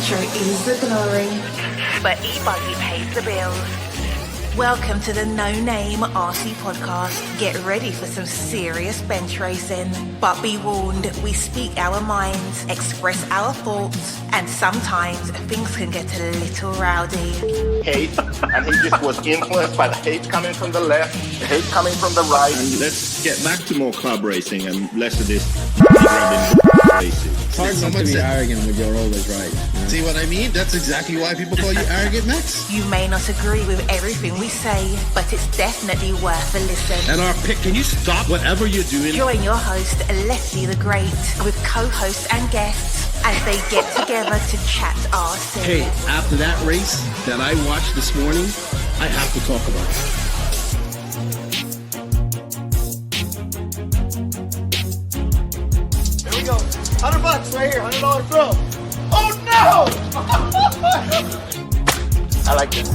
adventure is the glory, but E-Buggy pays the bills. Welcome to the No Name RC podcast. Get ready for some serious bench racing. But be warned, we speak our minds, express our thoughts, and sometimes things can get a little rowdy. Hate, and he just was influenced by the hate coming from the left, the hate coming from the right. And let's get back to more club racing and less of this racing. It's hard not to be arrogant when you're always right. Yeah. See what I mean? That's exactly why people call you arrogant, Max. You may not agree with everything we say, but it's definitely worth a listen. And our pick, can you stop whatever you're doing? Join your host, Lefty the Great, with co-hosts and guests as they get together to chat RC. Hey, after that race that I watched this morning, I have to talk about it. There we go. $100 right here, $100 throw. Oh no! I like this.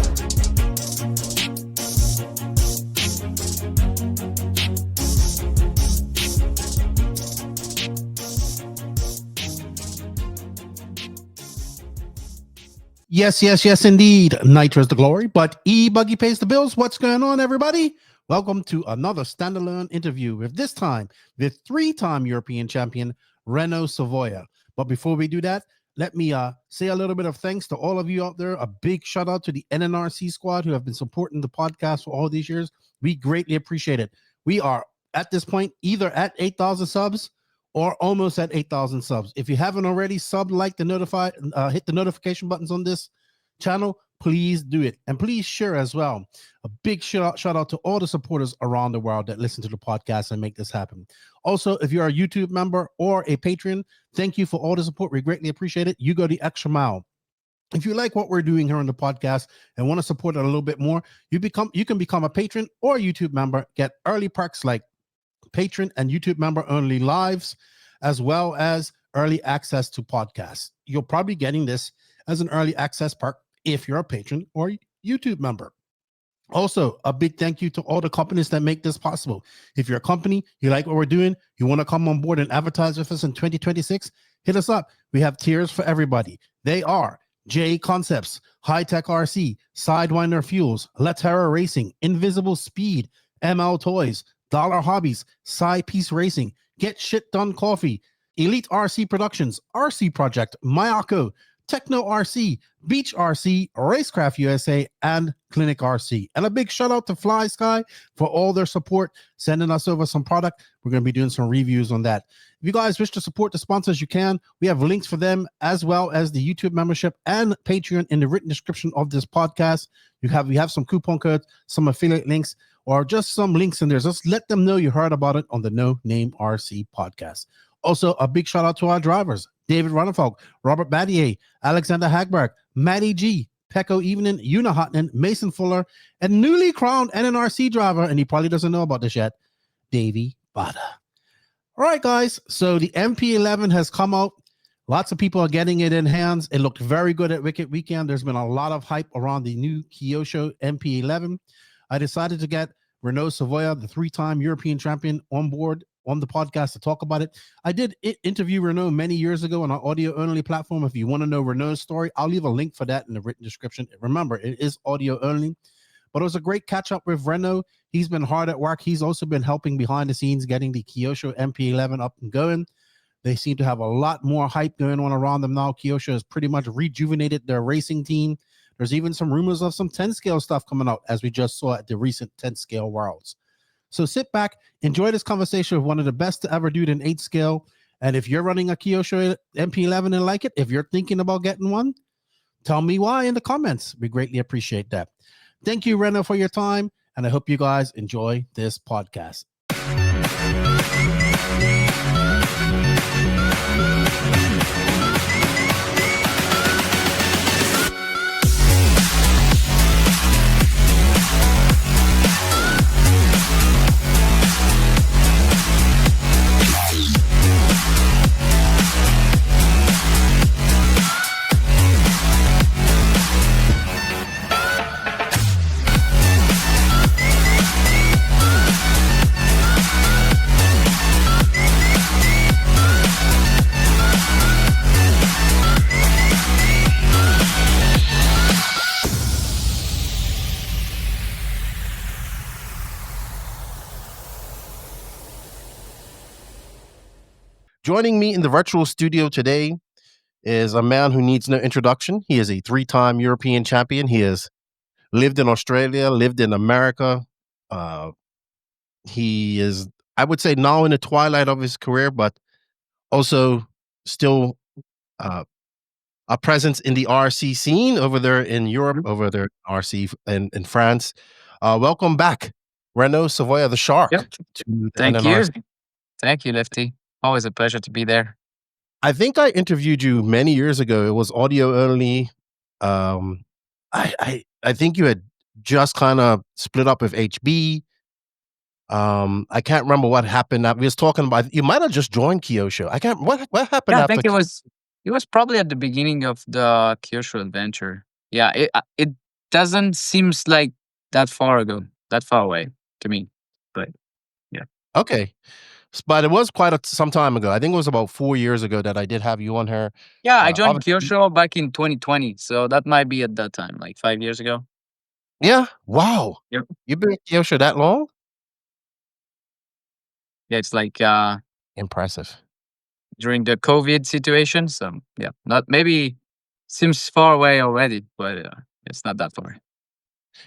Yes, indeed. Nitro's the glory, but E-Buggy pays the bills. What's going on, everybody? Welcome to another standalone interview with this time the three-time European champion, Reno Savoya. But before we do that, let me say a little bit of thanks to all of you out there. A big shout out to the NNRC squad who have been supporting the podcast for all these years. We greatly appreciate it. We are at this point either at 8,000 subs or almost at 8,000 subs. If you haven't already subbed, like the hit the notification buttons on this channel, please do it. And please share as well. A big shout out to all the supporters around the world that listen to the podcast and make this happen. Also, if you're a YouTube member or a patron, thank you for all the support. We greatly appreciate it. You go the extra mile. If you like what we're doing here on the podcast and want to support it a little bit more, you can become a patron or a YouTube member, get early perks like patron and YouTube member only lives, as well as early access to podcasts. You're probably getting this as an early access perk if you're a patron or YouTube member. Also, a big thank you to all the companies that make this possible. If you're a company, you like what we're doing, you want to come on board and advertise with us in 2026, hit us up. We have tiers for everybody. They are J Concepts, High Tech RC, Sidewinder Fuels, Latera Racing, Invisible Speed, ML Toys, Dollar Hobbies, Side Piece Racing, Get Shit Done Coffee, Elite RC Productions, RC Project, Mayako, Techno RC, Beach RC, Racecraft USA, and Clinic RC. And a big shout out to Fly Sky for all their support, sending us over some product. We're going to be doing some reviews on that. If you guys wish to support the sponsors, you can. We have links for them as well as the YouTube membership and Patreon in the written description of this podcast. We have some coupon codes, some affiliate links, or just some links in there. Just let them know you heard about it on the No Name RC podcast. Also, a big shout out to our drivers, David Runnefolk, Robert Battier, Alexander Hagberg, Matty G, Pecco Evening, Una Hotnan, Mason Fuller, and newly crowned NNRC driver, and he probably doesn't know about this yet, Davey Bada. All right, guys, so the MP11 has come out. Lots of people are getting it in hands. It looked very good at Wicked Weekend. There's been a lot of hype around the new Kyosho MP11. I decided to get Reno Savoya, the three-time European champion, on board on the podcast to talk about it. I did interview Renaud many years ago on our audio-only platform. If you want to know Renaud's story, I'll leave a link for that in the written description. Remember, it is audio-only. But it was a great catch-up with Renaud. He's been hard at work. He's also been helping behind the scenes, getting the Kyosho MP11 up and going. They seem to have a lot more hype going on around them now. Kyosho has pretty much rejuvenated their racing team. There's even some rumors of some 10-scale stuff coming out, as we just saw at the recent 10-scale Worlds. So sit back, enjoy this conversation with one of the best to ever do it in 8-scale. And if you're running a Kyosho MP11 and like it, if you're thinking about getting one, tell me why in the comments. We greatly appreciate that. Thank you, Reno, for your time, and I hope you guys enjoy this podcast. joining me in the virtual studio today is a man who needs no introduction. He is a 3-time European champion. He has lived in Australia, lived in America. Uh, he is, I would say, now in the twilight of his career, but also still uh, a presence in the RC scene over there in Europe, over there in RC in France. Welcome back, Reno Savoya, the Shark, Yep. to the Thank you. NNRC. Thank you, Lefty. Always a pleasure to be there. I think I interviewed you many years ago. It was audio only. I think you had just kind of split up with HB. I can't remember what happened. We was talking about you might have just joined Kyosho. I can't. What happened Yeah, I after? think it was probably at the beginning of the Kyosho adventure. Yeah, it doesn't seems like that far away to me. But Okay, but it was quite some time ago. I think it was about 4 years ago that I did have you on here. yeah, I joined Obviously- Kyosho back in 2020, so that might be at that time, like 5 years ago. Yeah. Wow. Yep. You've been at Kyosho that long? Yeah, it's like Impressive. during the COVID situation. So yeah, not maybe seems far away already, but it's not that far.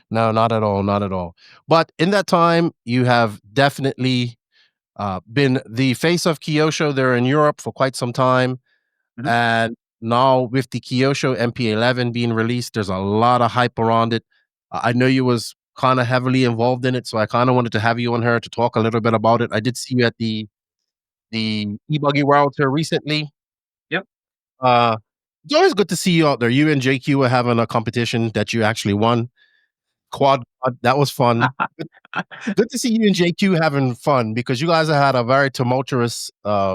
No, not at all. Not at all. But in that time, you have definitely been the face of Kyosho there in Europe for quite some time. Mhm. And now with the Kyosho MP11 being released, there's a lot of hype around it. I know you was kind of heavily involved in it, so I kind of wanted to have you on here to talk a little bit about it. I did see you at the E-Buggy World Tour recently. Yep. It's always good to see you out there. You and JQ were having a competition that you actually won. Quad, that was fun. Good to see you and JQ having fun because you guys have had a very tumultuous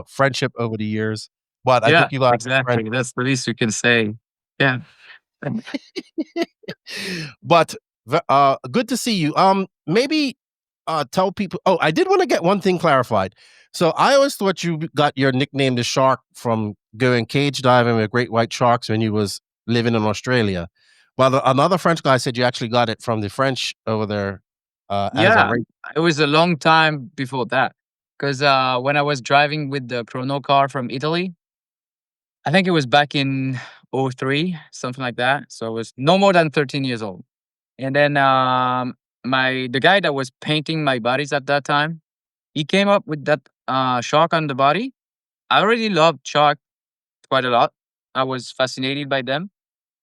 friendship over the years. But I Yeah, think you guys exactly. That's the least you can say. Yeah. but good to see you. Maybe tell people. Oh, I did want to get one thing clarified. So I always thought you got your nickname the Shark from going cage diving with great white sharks when you was living in Australia. But another French guy said you actually got it from the French over there. As a Yeah, race. it was a long time before that. Because when I was driving with the Chrono car from Italy, I think it was back in '03, something like that. So I was no more than 13 years old. And then the guy that was painting my bodies at that time, he came up with that shark on the body. I already loved shark quite a lot. I was fascinated by them.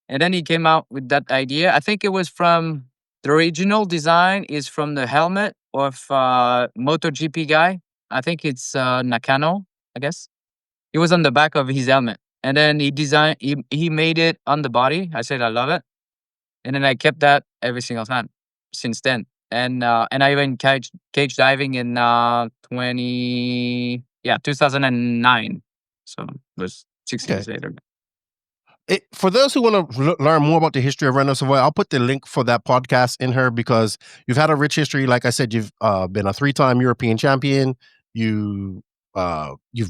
And then he came out with that idea. I think it was from the original design is from the helmet of MotoGP guy. I think it's Nakano, I guess. It was on the back of his helmet. And then he made it on the body. I said I love it. And then I kept that every single time since then. And I went cage diving in 2009. So it was 6 years later. For those who want to learn more about the history of Reno Savoya, I'll put the link for that podcast in here because you've had a rich history. Like I said, you've been a 3-time European champion. You've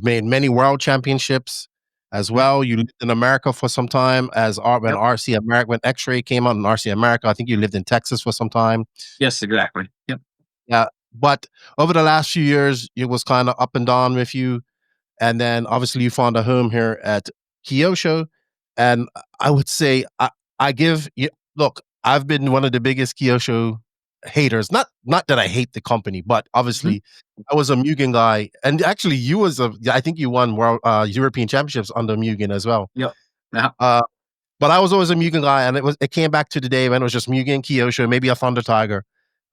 made many world championships as well. You lived in America for some time when RC America, when X-Ray came out in RC America. I think you lived in Texas for some time. Yes, exactly. Yep. Yeah, but over the last few years, it was kind of up and down with you. And then obviously you found a home here at Kyosho. And I would say I give you look, I've been one of the biggest Kyosho haters. Not that I hate the company, but obviously I was a Mugen guy. And actually I think you won world European championships under Mugen as well. Yep. Yeah. But I was always a Mugen guy, and it came back to the day when it was just Mugen, Kyosho, maybe a Thunder Tiger.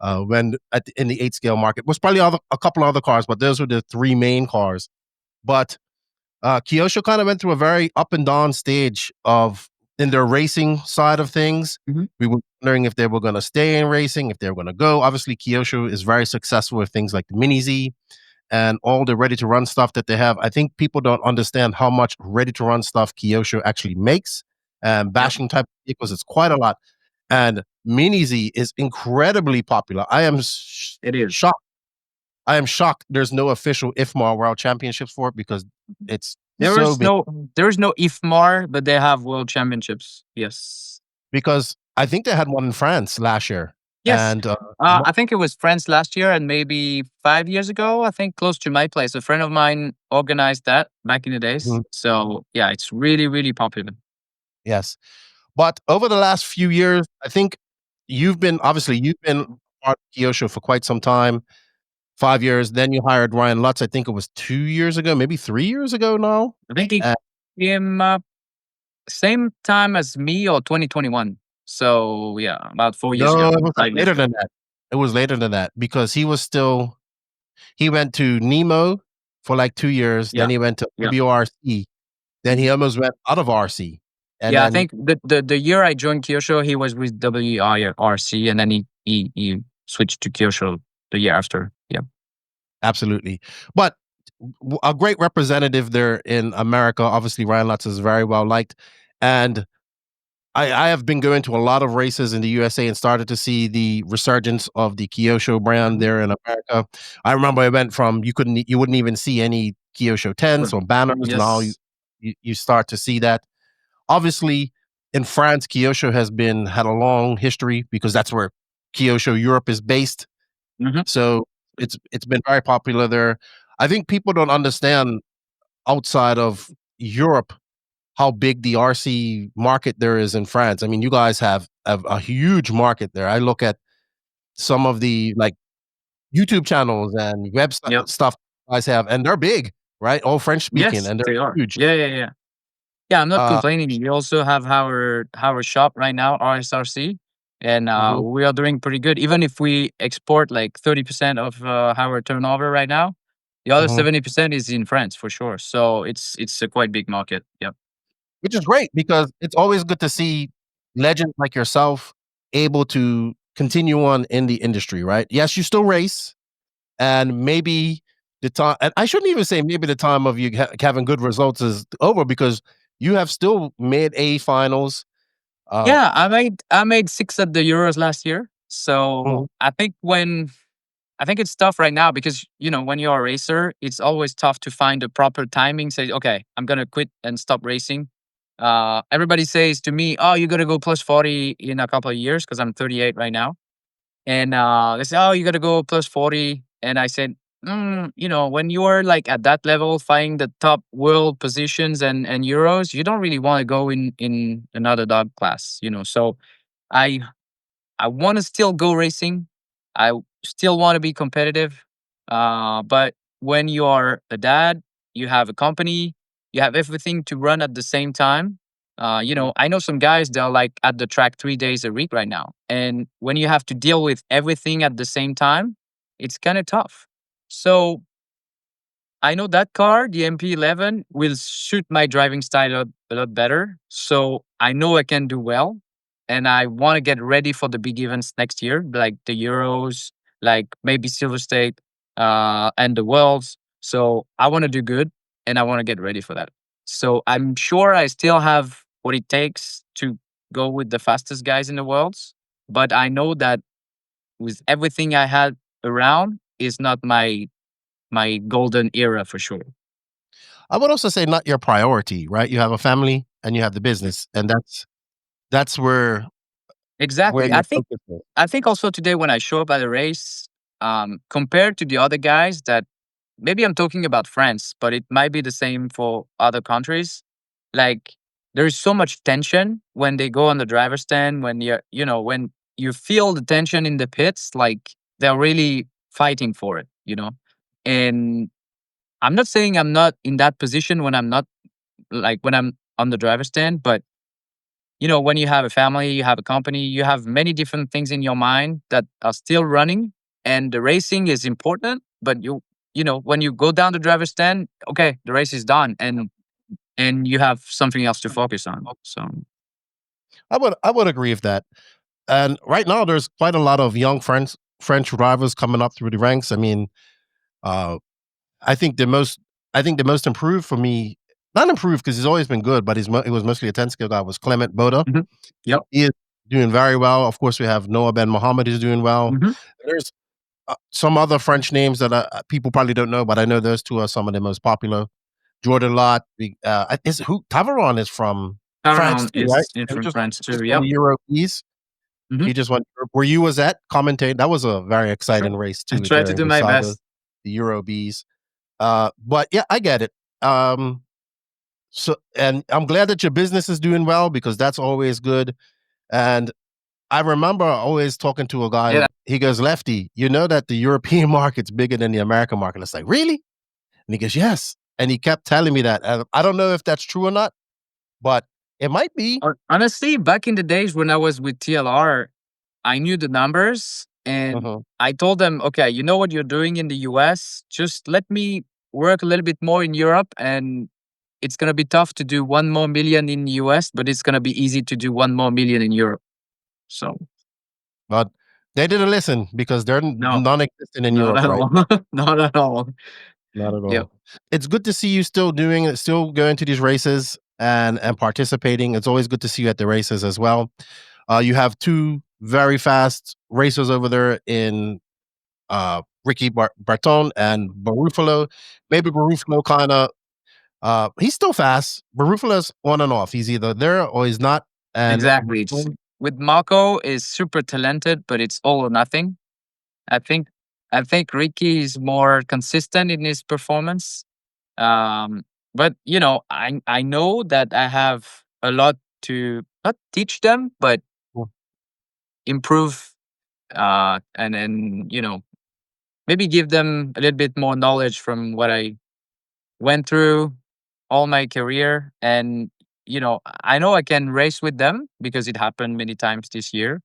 In the 8-scale market. It was probably a couple other cars, but those were the 3 main cars. But Kyosho kind of went through a very up and down stage in their racing side of things. We were wondering if they were going to stay in racing, if they were going to go. Obviously, Kyosho is very successful with things like the Mini Z and all the ready-to-run stuff that they have. I think people don't understand how much ready-to-run stuff Kyosho actually makes. And bashing type vehicles, it's quite a lot. And Mini Z is incredibly popular. It is shocked. I am shocked there's no official IFMAR World Championships for it because it's there is no IFMAR, but they have World Championships. Yes. Because I think they had one in France last year. Yes. And I think it was France last year and maybe 5 years ago. I think close to my place, a friend of mine organized that back in the days. Mhm. So yeah, it's really, really popular. Yes. But over the last few years, I think you've been part of Kyosho for quite some time, 5 years. Then you hired Ryan Lutz. I think it was 2 years ago, maybe 3 years ago now. I think he Uh, came up same time as me or 2021. So yeah, about 4 years no, ago, it was 5 years later ago. than that. It was later than that because he went to Nemo for like 2 years, Yeah. then he went to Yeah. WRC, then he almost went out of RC, and Yeah, I then think the year I joined Kyosho, he was with WIRC, and then he switched to Kyosho the year after. Yeah. absolutely. But a great representative there in America. Obviously, Ryan Lutz is very well liked, and I have been going to a lot of races in the USA and started to see the resurgence of the Kyosho brand there in America. I remember I went from you wouldn't even see any Kyosho tents or banners. Now Yes. you start to see that. Obviously, in France, Kyosho had a long history because that's where Kyosho Europe is based. Hmm. So it's been very popular there. I think people don't understand outside of Europe how big the RC market there is in France. I mean, you guys have a huge market there. I look at some of the like YouTube channels and Yep. website stuff you guys have, and they're big, right? All French speaking, Yes, and they they're are. huge. Yeah. Yeah, I'm not Uh, complaining. We also have our shop right now, RSRC, and mhm, we are doing pretty good. Even if we export like 30% of our turnover right now, the other mhm. 70% is in France for sure. So it's a quite big market. Yep. Which is great because it's always good to see legends like yourself able to continue on in the industry, right? Yes, you still race, and maybe the time, and I shouldn't even say maybe the time of you having good results is over because you have still made A finals. Uh, Yeah, I made six at the Euros last year. mhm, So I think it's tough right now because when you're a racer, it's always tough to find the proper timing. Say, okay, I'm gonna quit and stop racing. Everybody says to me, "Oh, you gotta go plus 40 in a couple of years," because I'm 38 right now, and they say, "Oh, you gotta go plus 40," and I said, when you are like at that level, fighting the top world positions and Euros, you don't really want to go in another dog class. So I I want to still go racing. Still want to be competitive. But when you are a dad, you have a company, you have everything to run at the same time. I know some guys that are like at the track 3 days a week right now. And when you have to deal with everything at the same time, it's kind of tough. So I know that car, the MP11, will suit my driving style a lot better. So I know I can do well. And I want to get ready for the big events next year, like the Euros, like maybe Silver State, and the Worlds. So I want to do good and I want to get ready for that. So I'm sure I still have what it takes to go with the fastest guys in the worlds. But I know that with everything I had around is not my golden era for sure. I would also say not your priority, right? You have a family and you have the business, and that's where Exactly. your focus is. I think also today when I show up at a race, compared to the other guys that maybe I'm talking about France, but it might be the same for other countries. Like there's so much tension when they go on the driver's stand, when you feel the tension in the pits, like they're really fighting for it. And I'm not saying I'm not in that position when I'm not like when I'm on the driver's stand, but when you have a family, you have a company, you have many different things in your mind that are still running, and the racing is important. But when you go down the driver's stand, okay, the race is done, and you have something else to focus on. So I would agree with that. And right now, there's quite a lot of young French drivers coming up through the ranks. I mean, uh, I think the most improved for me, not improved because he's always been good, but he was mostly a 10 skill guy, was Clement Boda. mhm. Yep. He is doing very well. Of course, we have Noah Ben Mohammed who's doing well. Hmm. There's some other French names that people probably don't know, but I know those two are some of the most popular. Jordan Lott, is who Taveron is from France Cameron too, right? is in He from just France just too. won Yep. the Euro East. Hmm. He just won Euro where you was at commentate. That was a very exciting race I too. try There to in do my Lusaka, best. the Euro Bs. But yeah, I get it. So, and I'm glad that your business is doing well because that's always good. And I remember always talking to a guy. Yeah. He goes, "Lefty, you know that the European market's bigger than the American market." It's like, really? And he goes, "Yes." And he kept telling me that. And I don't know if that's true or not, but it might be. Honestly, back in the days when I was with TLR, I knew the numbers and Mhm. I told them, okay, you know what you're doing in the US? Just let me work a little bit more in Europe and it's going to be tough to do 1 more million in the US, but it's going to be easy to do 1 more million in Europe. So, But they didn't listen because they're no, non-existent in not Europe at right all. now. Not at all. Not at Yep. all. It's good to see you still doing it, still going to these races and participating. It's always good to see you at the races as well. You have two very fast racers over there in Ricky Barton and Barufalo. Maybe Barufalo kind of he's still fast. Barufalo's on and off. He's either there or he's not. And Exactly. It's, with Marco is super talented, but it's all or nothing. I think Ricky is more consistent in his performance. But I know that I have a lot to not teach them, but improve and then maybe give them a little bit more knowledge from what I went through all my career. And I know I can race with them because it happened many times this year,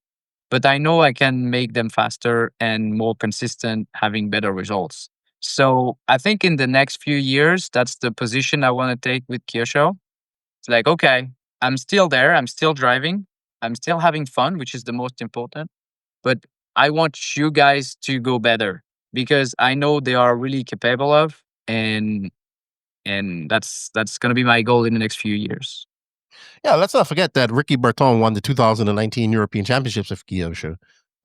but I know I can make them faster and more consistent, having better results. So I think in the next few years, that's the position I want to take with Kyosho. It's like, okay, I'm still there, I'm still driving, I'm still having fun, which is the most important. But I want you guys to go better because I know they are really capable of, and that's gonna be my goal in the next few years. yeah, let's not forget that Ricky Barton won the 2019 European Championships of Kyosho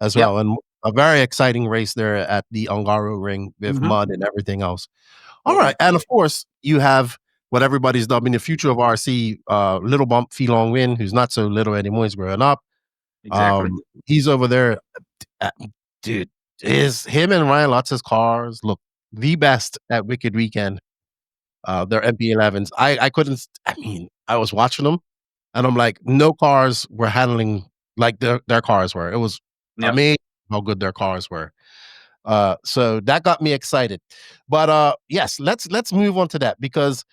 as Yep. well. And a very exciting race there at the Ongaro ring with Mhm. mud and everything else. All right. And of course, you have what everybody's dubbing the future of RC, Little Bump Long Win, who's not so little anymore. He's growing up. Exactly. He's over there. Uh, dude, is him and Ryan Lutz's cars look the best at Wicked Weekend. Their MP11s. I couldn't, I mean, I was watching them and I'm like, no cars were handling like their cars were. It was Yep. amazing how good their cars were. So that got me excited. But yes, let's move on to that because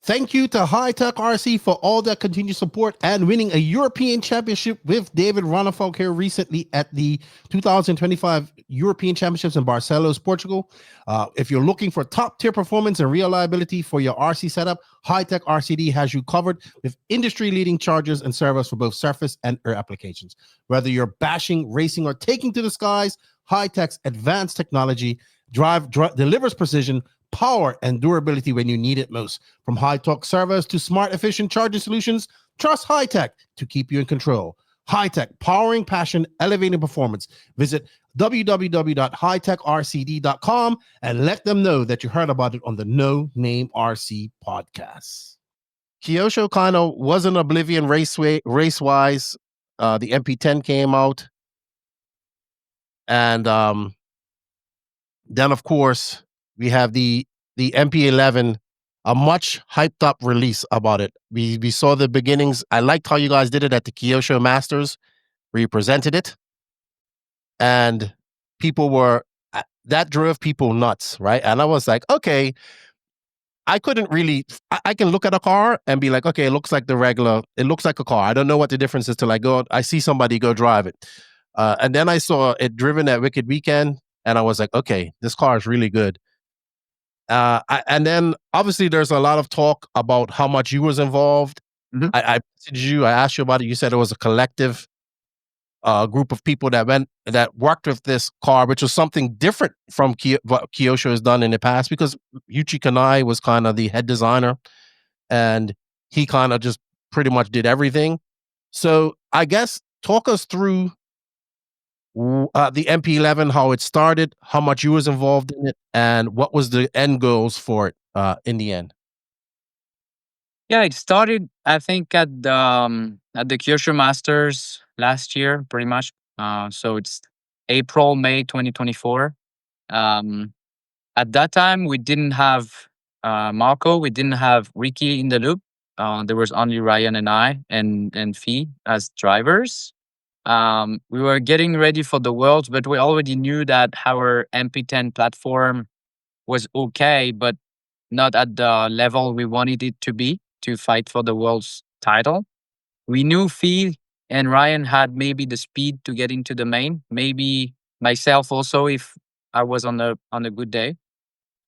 Thank you to High Tech RC for all that continued support and winning a European Championship with David Ronnefolk here recently at the 2025 European Championships in Barcelos, Portugal. If you're looking for top tier performance and reliability for your RC setup, High Tech RCD has you covered with industry leading chargers and servos for both surface and air applications. Whether you're bashing, racing, or taking to the skies, High Tech's advanced technology delivers precision, power, and durability when you need it most. From high torque servos to smart, efficient charging solutions, trust High Tech to keep you in control. High Tech, powering passion, elevating performance. Visit www.hightechrcd.com and let them know that you heard about it on the No Name RC podcast. Kyosho kind of wasn't oblivion race wise. The MP10 came out, and then of course we have the MP11, a much hyped up release about it. We saw the beginnings. I liked how you guys did it at the Kyosho Masters, where you presented it, and people were that drove people nuts, right? And I was like, okay, I couldn't really. I can look at a car and be like, okay, it looks like the regular. It looks like a car. I don't know what the difference is till I see somebody go drive it, and then I saw it driven at Wicked Weekend, and I was like, okay, this car is really good. And then obviously there's a lot of talk about how much you was involved. Mhm. I messaged you. I asked you about it. You said it was a collective group of people that worked with this car, which was something different from what Kyosho has done in the past because Yuchi Kanai was kind of the head designer and he kind of just pretty much did everything. So I guess talk us through the MP11, how it started, how much you was involved in it, and what was the end goals for it in the end. Yeah, it started I think at the Kyosho Masters last year, pretty much. So it's April, May 2024. Um, at that time, we didn't have Marco, we didn't have Ricky in the loop. There was only Ryan and I and Fee as drivers. We were getting ready for the Worlds, but we already knew that our MP10 platform was okay, but not at the level we wanted it to be to fight for the World's title. We knew Fee and Ryan had maybe the speed to get into the main, maybe myself also if I was on a good day.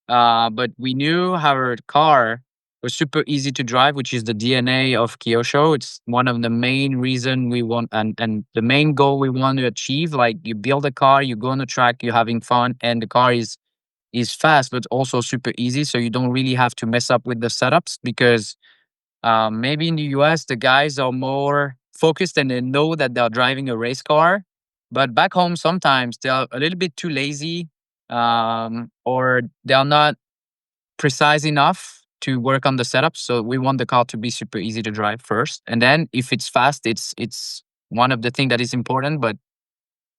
But we knew our car was super easy to drive, which is the DNA of Kyosho. It's one of the main reason we want and the main goal we want to achieve. Like you build a car, you go on the track, you're having fun, and the car is fast, but also super easy. So you don't really have to mess up with the setups because maybe in the US the guys are more focused and they know that they're driving a race car. But back home sometimes they're a little bit too lazy, or they're not precise enough to work on the setup. So we want the car to be super easy to drive first, and then if it's fast, it's one of the things that is important. But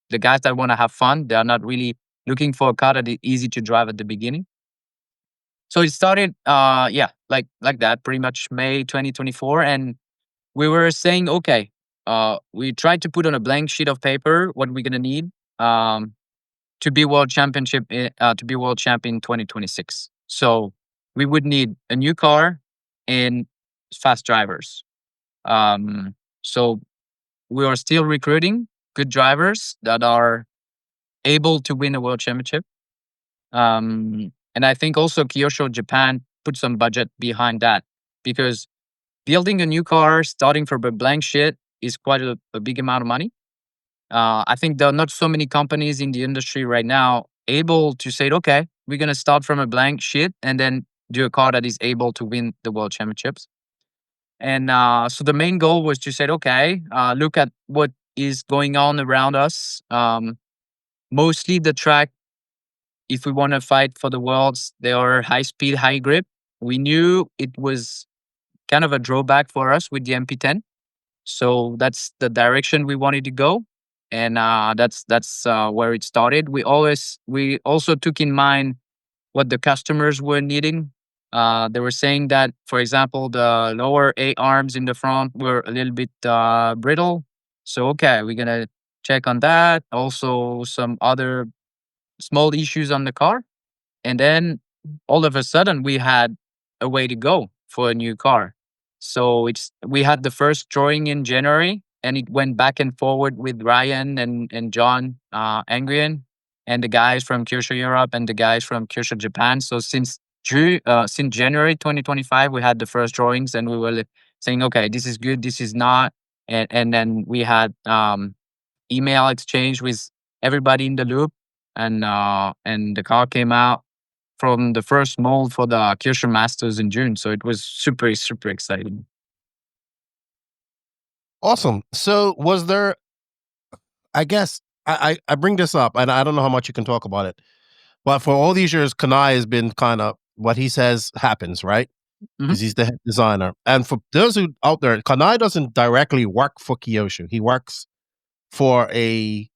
the guys that want to have fun, they are not really looking for a car that is easy to drive at the beginning. So it started, yeah, like that, pretty much May 2024, and we were saying, okay, we tried to put on a blank sheet of paper what we're gonna need um, to be to be world champion 2026. So we would need a new car and fast drivers. So we are still recruiting good drivers that are able to win a world championship. And I think also Kyosho Japan put some budget behind that because building a new car starting from a blank sheet is quite a big amount of money. I think there are not so many companies in the industry right now able to say, okay, we're going to start from a blank sheet and then do a car that is able to win the world championships. And so the main goal was to say, okay, look at what is going on around us. Mostly the track, if we want to fight for the worlds, they are high speed, high grip. We knew it was kind of a drawback for us with the MP10. So that's the direction we wanted to go, and that's where it started. We also took in mind what the customers were needing. They were saying that, for example, the lower A arms in the front were a little bit brittle. So okay, we're gonna check on that. Also, some other small issues on the car, and then all of a sudden we had a way to go for a new car. So we had the first drawing in January, and it went back and forward with Ryan and John Angrian and the guys from Kyosho Europe and the guys from Kyosho Japan. So since January 2025, we had the first drawings, and we were saying, okay, this is good, this is not, and then we had email exchange with everybody in the loop, and the car came out from the first mold for the Kyosho Masters in June. So it was super, super exciting. Awesome. So was there, I guess I bring this up and I don't know how much you can talk about it, but for all these years, Kanai has been kind of what he says happens, right? Because he's the head designer. And for those who out there, Kanai doesn't directly work for Kyosho. He works for a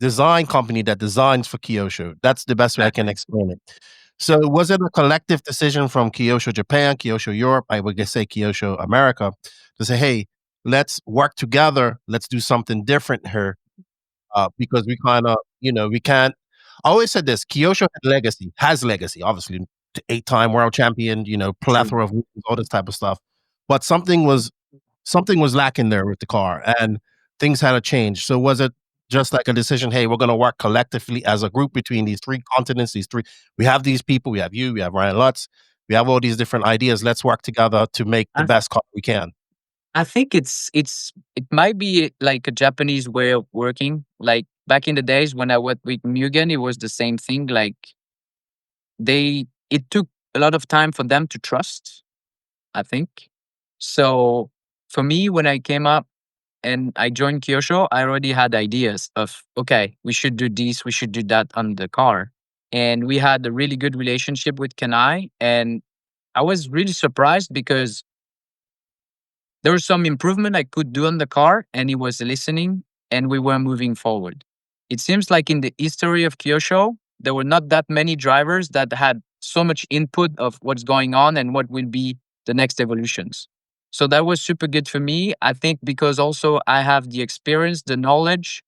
design company that designs for Kyosho. That's the best way I can explain it. So was it a collective decision from Kyosho Japan, Kyosho Europe, I would just say Kyosho America, to say, hey, let's work together, let's do something different here, because we kind of, we can't. I always said this: Kyosho has legacy, obviously, 8-time world champion, plethora of wins, all this type of stuff. But something was lacking there with the car, and things had to change. So was it just like a decision? Hey, we're going to work collectively as a group between these 3 continents. We have these people. We have you. We have Ryan Lutz. We have all these different ideas. Let's work together to make the best car we can. I think it might be like a Japanese way of working. Like back in the days when I worked with Mugen, it was the same thing. Like it took a lot of time for them to trust, I think. So for me, when I came up and I joined Kyosho, I already had ideas of, okay, we should do this, we should do that on the car. And we had a really good relationship with Kanai. And I was really surprised because there was some improvement I could do on the car, and he was listening. and we were moving forward. It seems like in the history of Kyosho, there were not that many drivers that had so much input of what's going on and what will be the next evolutions. So that was super good for me. I think because also I have the experience, the knowledge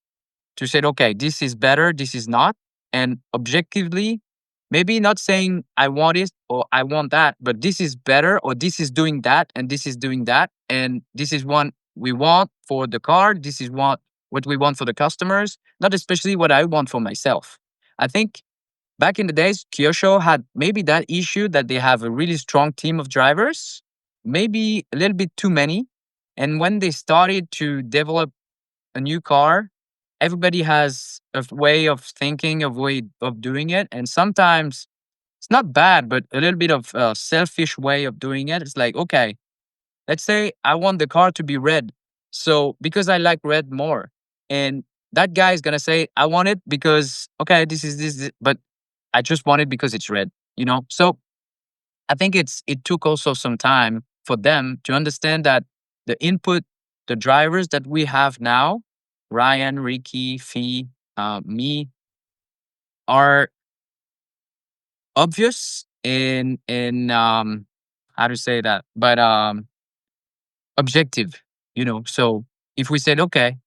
to say, okay, this is better, this is not. And objectively, maybe not saying I want it or I want that, but this is better or this is doing that and this is doing that. And this is what we want for the car. This is what we want for the customers, not especially what I want for myself. I think back in the days, Kyosho had maybe that issue that they have a really strong team of drivers, maybe a little bit too many. And when they started to develop a new car, everybody has a way of thinking, a way of doing it. And sometimes it's not bad, but a little bit of a selfish way of doing it. It's like, okay, let's say I want the car to be red. So because I like red more. And that guy is gonna say, I want it because okay, this, but I just want it because it's red, you know? So I think it took also some time for them to understand that the input, the drivers that we have now, Ryan, Ricky, Fee, me, are obvious in how to say that, but objective, you know. So if we said, okay,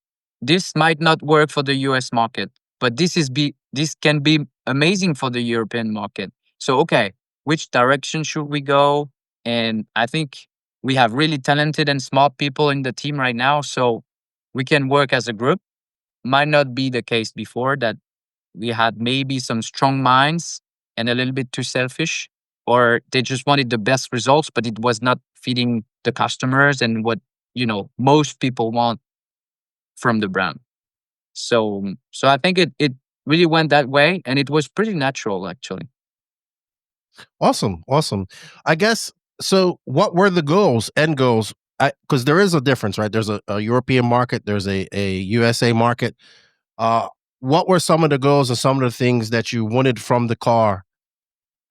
this might not work for the US market, but this can be amazing for the European market. So okay, which direction should we go? And I think we have really talented and smart people in the team right now. So we can work as a group. Might not be the case before that we had maybe some strong minds and a little bit too selfish, or they just wanted the best results, but it was not feeding the customers and what, you know, most people want from the brand. So I think it really went that way and it was pretty natural actually. Awesome, awesome. I guess so. What were the goals, end goals? Because there is a difference, right? There's a European market, there's a USA market. Uh, what were some of the goals and some of the things that you wanted from the car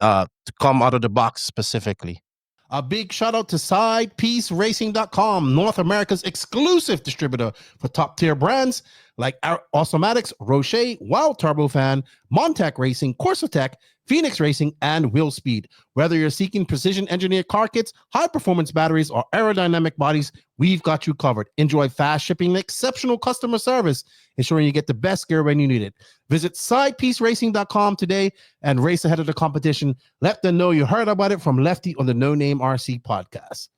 to come out of the box specifically? A big shout out to SidePieceRacing.com, North America's exclusive distributor for top tier brands like Automatics, Rocher, Wild Turbofan, Montec Racing, Corsatec, Phoenix Racing, and Wheel Speed. Whether you're seeking precision engineered car kits, high performance batteries, or aerodynamic bodies, we've got you covered. Enjoy fast shipping and exceptional customer service, ensuring you get the best gear when you need it. Visit SidePieceRacing.com today and race ahead of the competition. Let them know you heard about it from Lefty on the No Name RC podcast.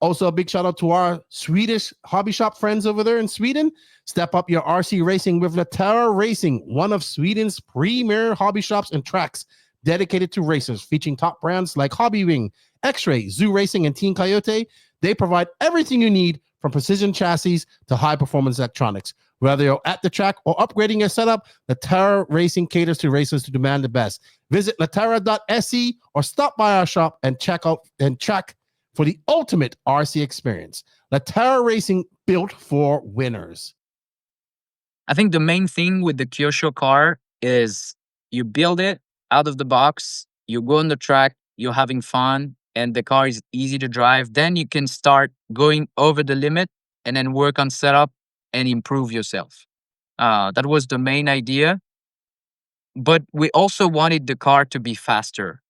Also, a big shout out to our Swedish hobby shop friends over there in Sweden. Step up your RC racing with Latera Racing, one of Sweden's premier hobby shops and tracks dedicated to racers, featuring top brands like Hobby Wing, X-Ray, Zoo Racing, and Team Coyote. They provide everything you need from precision chassis to high-performance electronics. Whether you're at the track or upgrading your setup, Latera Racing caters to racers to demand the best. Visit latera.se or stop by our shop and check out and track for the ultimate RC experience. Latera Racing, built for winners. I think the main thing with the Kyosho car is you build it out of the box, you go on the track, you're having fun, and the car is easy to drive. Then you can start going over the limit and then work on setup and improve yourself. That was the main idea. But we also wanted the car to be faster.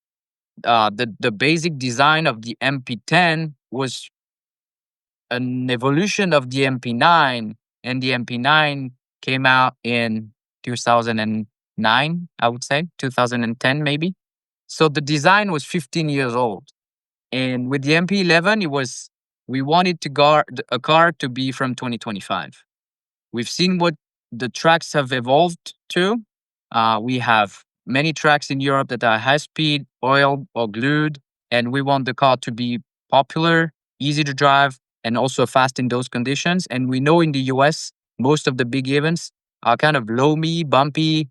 The basic design of the MP10 was an evolution of the MP9, and the MP9 came out in 2009, I would say 2010 maybe. So the design was 15 years old, and with the MP11, we wanted a car to be from 2025. We've seen what the tracks have evolved to. We have many tracks in Europe that are high speed, oiled, or glued, and we want the car to be popular, easy to drive, and also fast in those conditions. And we know in the US, most of the big events are kind of loamy, bumpy.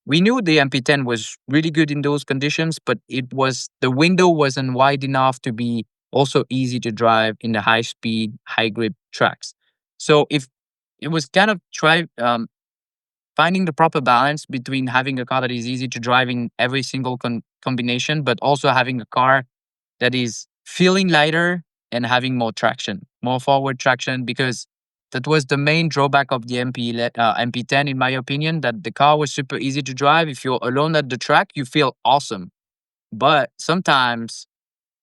We knew the MP10 was really good in those conditions, but the window wasn't wide enough to be also easy to drive in the high speed, high grip tracks. So if it was kind of finding the proper balance between having a car that is easy to drive in every single combination, but also having a car that is feeling lighter and having more traction, more forward traction, because that was the main drawback of the MP10, in my opinion. That the car was super easy to drive. If you're alone at the track, you feel awesome. But sometimes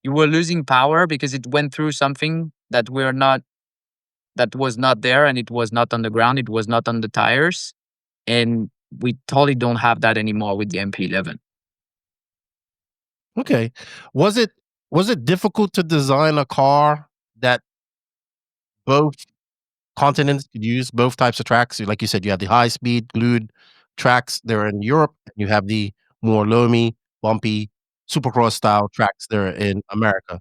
you were losing power because it went through something that was not there, and it was not on the ground. It was not on the tires, and we totally don't have that anymore with the MP11. Okay. Was it was it difficult to design a car that both continents could use, both types of tracks? Like you said, you have the high speed glued tracks there in Europe, and you have the more loamy, bumpy, supercross style tracks there in America.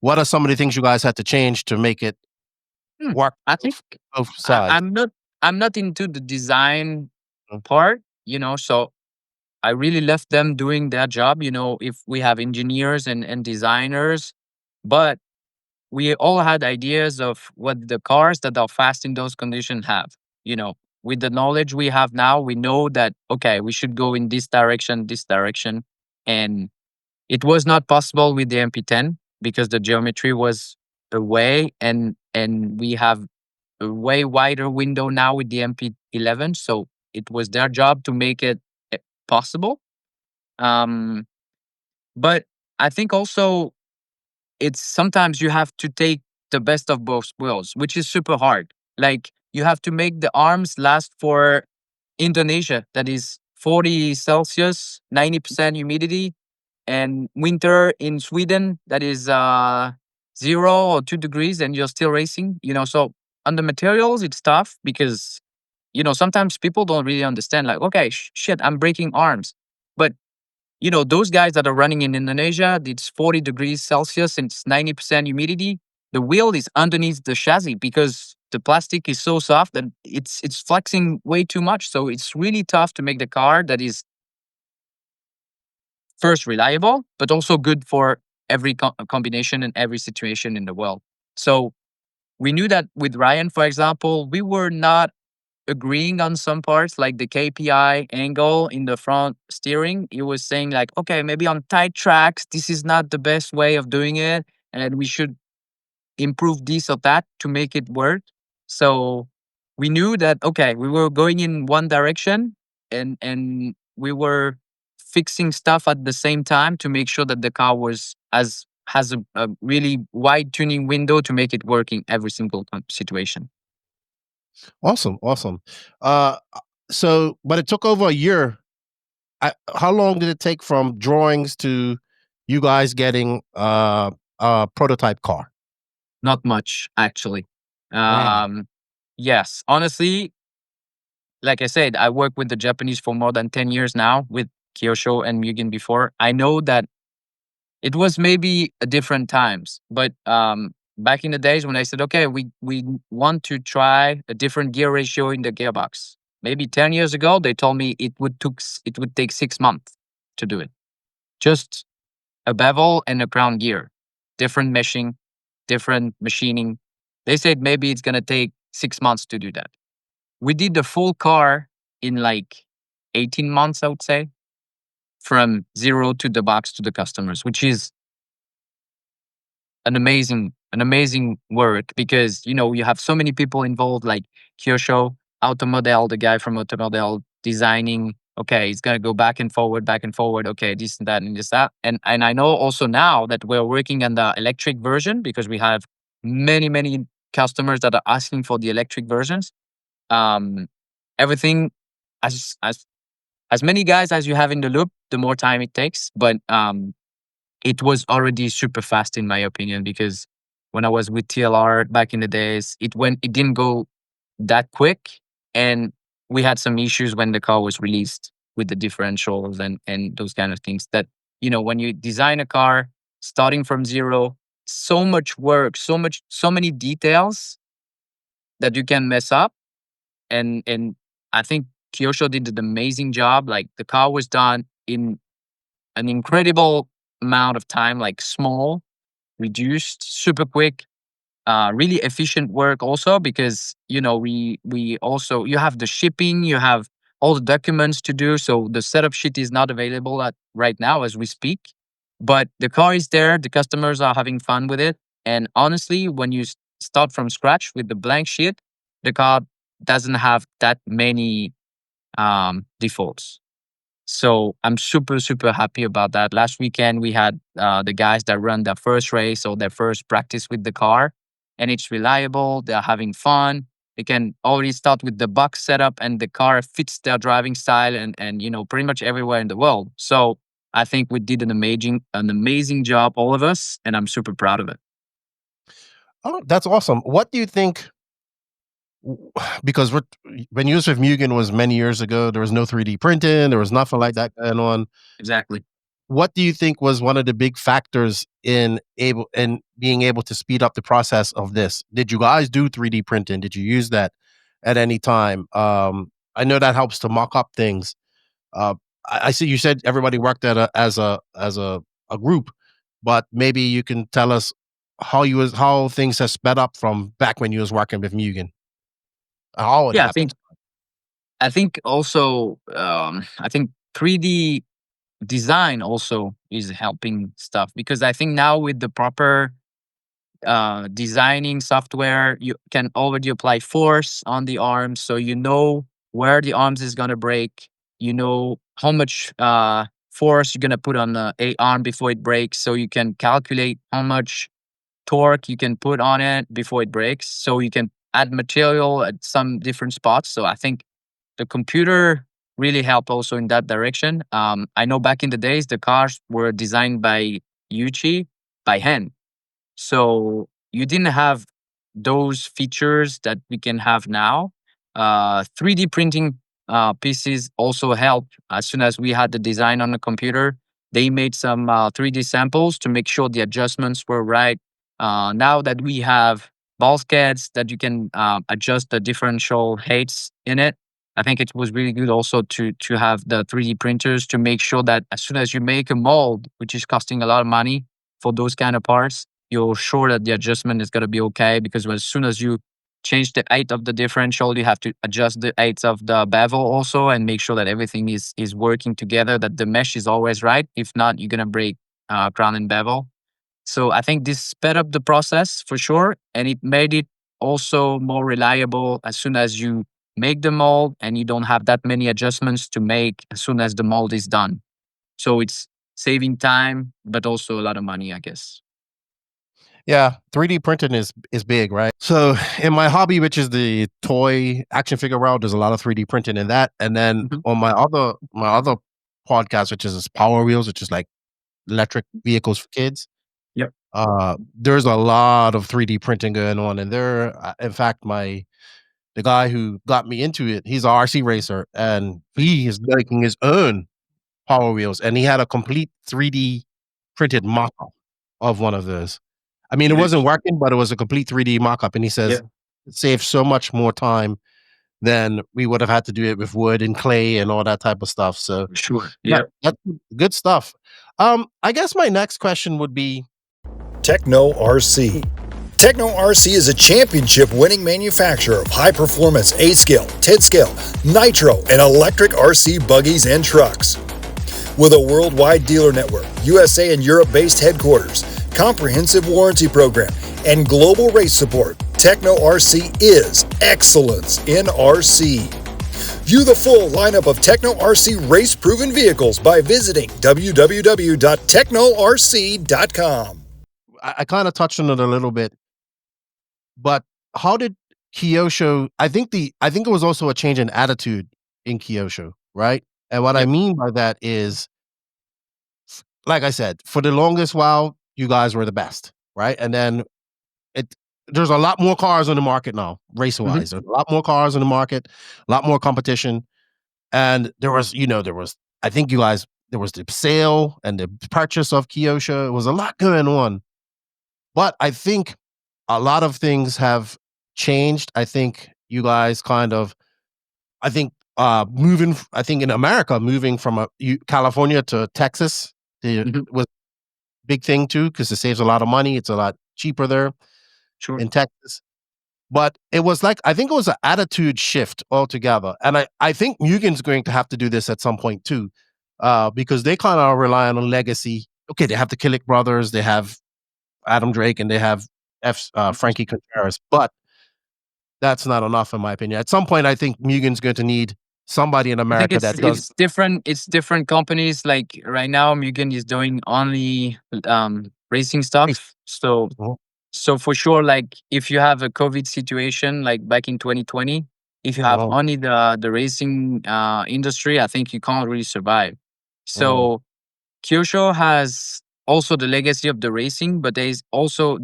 What are some of the things you guys had to change to make it Hmm. work I think both sides? I'm not into the design Mm. part, so I really left them doing their job. If we have engineers and designers, but we all had ideas of what the cars that are fast in those conditions have. You know, with the knowledge we have now, we know that okay, we should go in this direction, and it was not possible with the MP10 because the geometry was away, and we have a way wider window now with the MP11. So it was their job to make it possible. Um, but I think also it's sometimes you have to take the best of both worlds, which is super hard. Like you have to make the arms last for Indonesia, that is 40 Celsius, 90% humidity, and winter in Sweden, that is 0 or 2 degrees, and you're still racing. So on the materials, it's tough because sometimes people don't really understand. Like, okay, shit, I'm breaking arms, but those guys that are running in Indonesia, it's 40 degrees Celsius and it's 90% humidity. The wheel is underneath the chassis because the plastic is so soft that it's flexing way too much. So it's really tough to make the car that is first reliable, but also good for every combination and every situation in the world. So we knew that with Ryan, for example, we were not agreeing on some parts, like the KPI angle in the front steering. He was saying like, okay, maybe on tight tracks, this is not the best way of doing it, and we should improve this or that to make it work. So we knew that okay, we were going in one direction, and we were fixing stuff at the same time to make sure that the car was as has a really wide tuning window to make it work in every single situation. Awesome, awesome. Uh, but it took over a year. How long did it take from drawings to you guys getting a prototype car? Not much, actually. Wow. Yes, honestly, like I said, I work with the Japanese for more than 10 years now with Kyosho and Mugen before. I know that it was maybe a different times, but back in the days when I said, okay, we want to try a different gear ratio in the gearbox. Maybe 10 years ago, they told me it would take 6 months to do it. Just a bevel and a crown gear, different meshing, different machining. They said maybe it's gonna take 6 months to do that. We did the full car in like 18 months, I would say, from zero to the box to the customers, which is an amazing work because you have so many people involved, like Kyosho, Automodel, the guy from Automodel designing. Okay, it's gonna go back and forward, back and forward. Okay, this and that and this that, and I know also now that we're working on the electric version because we have many customers that are asking for the electric versions. Um, everything as many guys as you have in the loop, the more time it takes. But it was already super fast in my opinion because when I was with TLR back in the days, it didn't go that quick, and we had some issues when the car was released with the differentials and those kind of things. That when you design a car starting from zero, so much work, so many details that you can mess up, and I think Kyosho did an amazing job. Like the car was done in an incredible amount of time, like small, reduced, super quick, really efficient work also because we also you have the shipping, you have all the documents to do. So the setup sheet is not available at right now as we speak, but the car is there. The customers are having fun with it, and honestly, when you start from scratch with the blank sheet, the car doesn't have that many defaults. So I'm super, super happy about that. Last weekend, we had the guys that run their first race or their first practice with the car, and it's reliable. They're having fun. They can already start with the box setup, and the car fits their driving style and pretty much everywhere in the world. So I think we did an amazing job, all of us, and I'm super proud of it. Oh, that's awesome. What do you think? Because when you was with Mugen was many years ago, there was no 3D printing, there was nothing like that going on. Exactly. What do you think was one of the big factors in being able to speed up the process of this? Did you guys do 3D printing? Did you use that at any time? I know that helps to mock up things. I see you said everybody worked as a group, but maybe you can tell us how things have sped up from back when you was working with Mugen. How it Yeah, happened. I think also I think 3D design also is helping stuff, because I think now with the proper designing software, you can already apply force on the arms, so you know where the arms is gonna break. You know how much force you're gonna put on a arm before it breaks, so you can calculate how much torque you can put on it before it breaks. So you can add material at some different spots. So I think the computer really helped also in that direction. I know back in the days, the cars were designed by Yuchi by hand. So you didn't have those features that we can have now. 3D printing pieces also helped. As soon as we had the design on the computer, they made some 3D samples to make sure the adjustments were right. Now that we have bulkheads that you can adjust the differential heights in it, I think it was really good also to have the 3D printers to make sure that as soon as you make a mold, which is costing a lot of money for those kind of parts, you're sure that the adjustment is going to be okay. Because as soon as you change the height of the differential, you have to adjust the height of the bevel also and make sure that everything is working together, that the mesh is always right. If not, you're going to break crown and bevel. So I think this sped up the process for sure, and it made it also more reliable as soon as you make the mold, and you don't have that many adjustments to make as soon as the mold is done. So it's saving time, but also a lot of money, I guess. Yeah, 3D printing is big, right? So in my hobby, which is the toy action figure world, there's a lot of 3D printing in that. And then Mhm. on my other podcast, which is Power Wheels, which is like electric vehicles for kids. Yep. There's a lot of 3D printing going on, and in fact, the guy who got me into it, he's a RC racer, and he is making his own Power Wheels, and he had a complete 3D printed mock-up of one of those. I mean, it wasn't Nice. working, but it was a complete 3D mock-up, and he Yeah, says it saves so much more time than we would have had to do it with wood and clay and all that type of stuff. So for sure. yeah, Yeah. that's good stuff. I guess my next question would be, Techno RC. Techno RC is a championship winning manufacturer of high performance A scale, 10 scale, nitro, and electric RC buggies and trucks. With a worldwide dealer network, USA and Europe based headquarters, comprehensive warranty program, and global race support, Techno RC is excellence in RC. View the full lineup of Techno RC race proven vehicles by visiting www.technorc.com. I kind of touched on it a little bit, but how did Kyosho? I think it was also a change in attitude in Kyosho, right? And what I Yep. mean by that is, like I said, for the longest while, you guys were the best, right? And then it there's a lot more cars on the market now, race Mhm. wise. There's a lot more cars on the market, a lot more competition. And I think you guys, there was the sale and the purchase of Kyosho. It was a lot going on. But I think a lot of things have changed. I think you guys I think I think in America, moving from California to Texas Mhm. was a big thing too, because it saves a lot of money. It's a lot cheaper there Sure. in Texas. But it was like, I think it was an attitude shift altogether. And I think Mugen's going to have to do this at some point too, because they kind of rely on a legacy. Okay, they have the Killick brothers, they have Adam Drake, and they have Frankie Contreras. But that's not enough in my opinion. At some point, I think Mugen's going to need somebody in I think America that does. it's different. It's different companies. Like right now, Mugen is doing only racing stuff. So Mhm. for sure, like if you have a COVID situation, like back in 2020, if you have Mhm. only the racing industry, I think you can't really survive. Mhm. So Kyosho has also the legacy of the racing, but they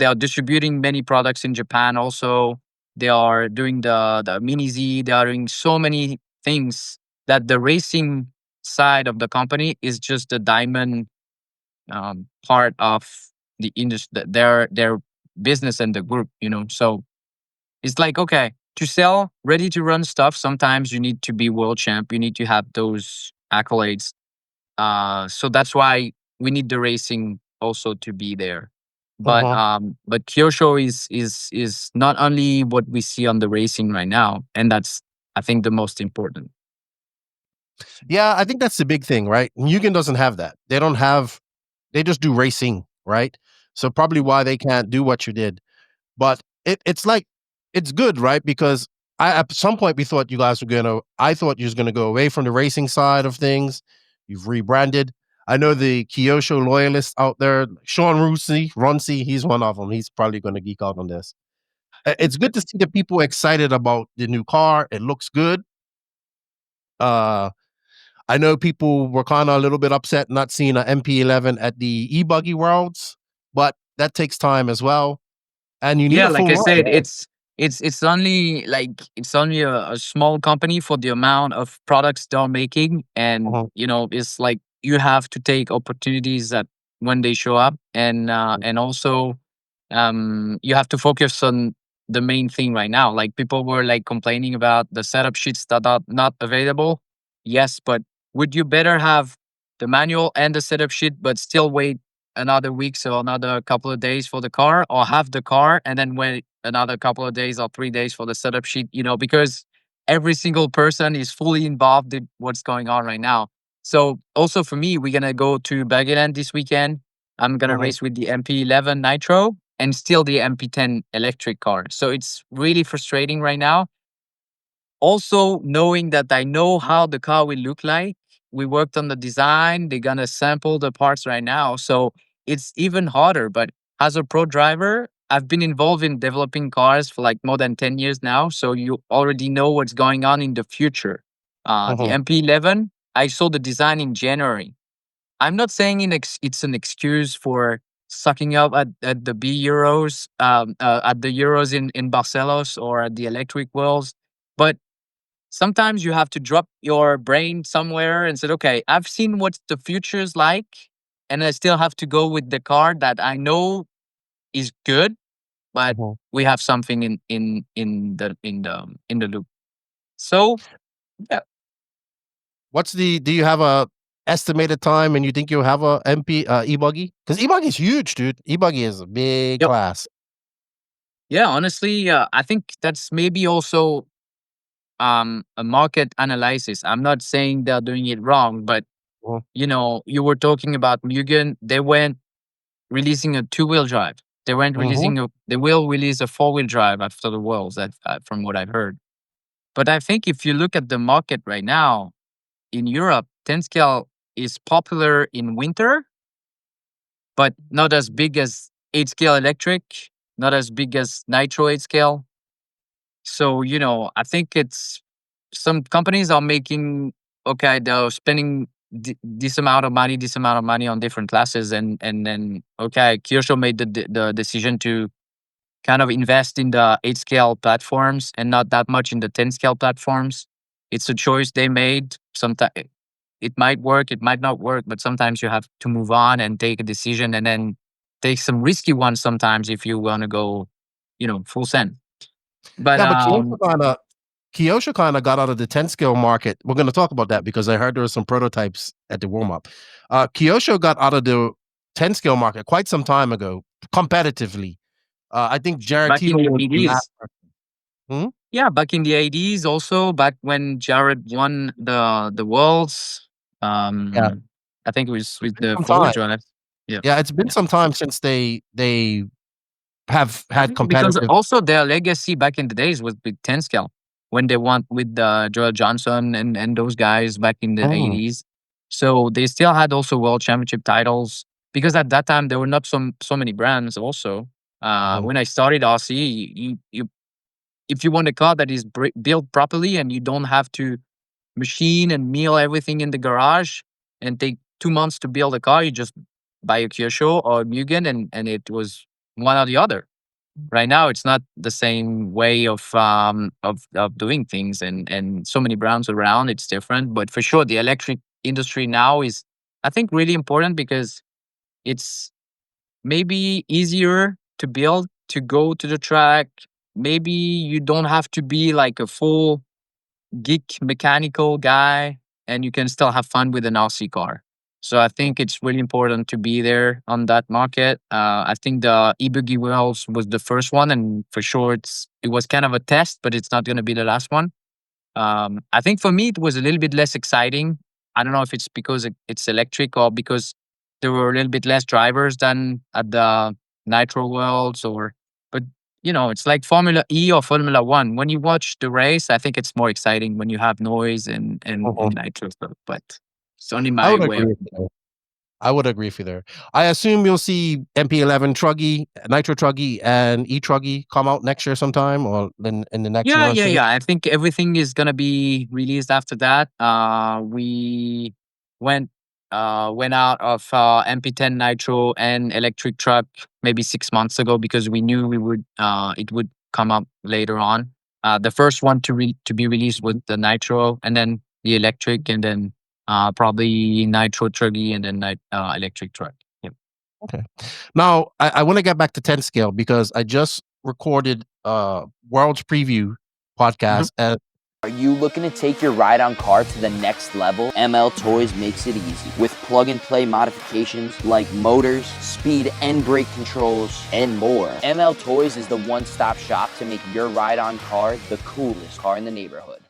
are distributing many products in Japan. Also, they are doing the mini Z. They are doing so many things that the racing side of the company is just the diamond part of the industry, their business and the group. So it's like, okay, to sell ready to run stuff. Sometimes you need to be world champ. You need to have those accolades, so that's why we need the racing also to be there. But Mhm. Kyosho is not only what we see on the racing right now, and that's, I think, the most important. Yeah, I think that's the big thing, right? Mugen doesn't have that. They don't have. They just do racing, right? So probably why they can't do what you did. But it's like it's good, right? Because at some point we thought you guys were gonna. I thought you was gonna go away from the racing side of things. You've rebranded. I know the Kyosho loyalists out there, Sean Runcie, he's one of them. He's probably going to geek out on this. It's good to see the people excited about the new car. It looks good. Uh, I know people were kind of a little bit upset not seeing an MP11 at the E-Buggy Worlds, but that takes time as well. And you need Yeah, a like full I run. said, it's only like it's only a small company for the amount of products they're making, and Mhm, it's like you have to take opportunities that when they show up, and also you have to focus on the main thing right now. Like people were like complaining about the setup sheets that are not available. Yes, but would you better have the manual and the setup sheet, but still wait another week, so another couple of days for the car, or have the car and then wait another couple of days or 3 days for the setup sheet, because every single person is fully involved in what's going on right now. So also for me, we're gonna go to Bergeland this weekend. I'm gonna mhm. race with the MP11 Nitro and still the MP10 electric car. So it's really frustrating right now. Also, knowing that I know how the car will look like, we worked on the design, they're gonna sample the parts right now. So it's even harder. But as a pro driver, I've been involved in developing cars for like more than 10 years now. So you already know what's going on in the future. The Mhm. MP11, I saw the design in January. I'm not saying it's an excuse for sucking up at the B Euros, at the Euros in Barcelos or at the Electric Worlds. But sometimes you have to drop your brain somewhere and say, okay, I've seen what the future's like, and I still have to go with the car that I know is good, but Mhm. we have something in the loop. So yeah, Do you have a estimated time and you think you'll have a MP E-Buggy? Because E-Buggy is huge, dude. E-Buggy is a big yep, class. yeah. Honestly, I think that's maybe also a market analysis. I'm not saying they're doing it wrong, but Mhm, you were talking about Mugen. They went releasing a two-wheel drive. mhm. They will release a four-wheel drive after the Worlds, that from what I've heard. But I think if you look at the market right now in Europe, 10 scale is popular in winter, but not as big as 8 scale electric, not as big as nitro 8 scale. So, I think it's some companies are making, okay, they're spending this amount of money on different classes, and then okay, Kyosho made the decision to kind of invest in the 8 scale platforms and not that much in the 10 scale platforms. It's a choice they made. Sometimes it might work, it might not work, but sometimes you have to move on and take a decision, and then take some risky ones sometimes if you want to go, full send. But Yeah, but Kyosho kinda got out of the 10 scale market. We're gonna talk about that because I heard there were some prototypes at the warm up. Kyosho got out of the 10 scale market quite some time ago, competitively. I think Jared back in Tito the was the last 80s. person. Hmm? Yeah, back in the 80s also, back when Jared won the Worlds. Yeah, I think it was it's with been the some four-wheel time. drive. Yeah. Yeah, it's been Yeah. some time since they have I had think because competitive. also their legacy back in the days was with 10 scale when they won with Joel Johnson and those guys back in the Mm, 80s. So they still had also world championship titles because at that time there were not so many brands also. mhm, When I started RC, you if you want a car that is built properly and you don't have to machine and mill everything in the garage and take 2 months to build a car, you just buy a Kyosho or a Mugen and it was one or the other. Right now, it's not the same way of doing things, and so many brands around. It's different, but for sure, the electric industry now is, I think, really important because it's maybe easier to build, to go to the track. Maybe you don't have to be like a full geek mechanical guy, and you can still have fun with an RC car. So I think it's really important to be there on that market. I think the E-Buggy Wheels was the first one, and for sure it was kind of a test, but it's not going to be the last one. I think for me it was a little bit less exciting. I don't know if it's because it's electric or because there were a little bit less drivers than at the Nitro Worlds, or but it's like Formula E or Formula One. When you watch the race, I think it's more exciting when you have noise and mhm. nitro stuff. But it's only I my would way agree of. with you there. I would agree with you there. I assume you'll see MP11 Truggy, Nitro Truggy, and E Truggy come out next year sometime, or in the next Yeah, year or yeah, so. yeah. I think everything is gonna be released after that. We went went out of MP10 Nitro and electric truck maybe 6 months ago because we knew we would it would come up later on. The first one to be released was the Nitro, and then the electric, and then probably Nitro Truggy, and then electric truck. Yep. Okay. Now I want to get back to 10 scale because I just recorded World's Preview Mhm. podcast, and Are you looking to take your ride-on car to the next level? ML Toys makes it easy with plug-and-play modifications like motors, speed and brake controls, and more. ML Toys is the one-stop shop to make your ride-on car the coolest car in the neighborhood.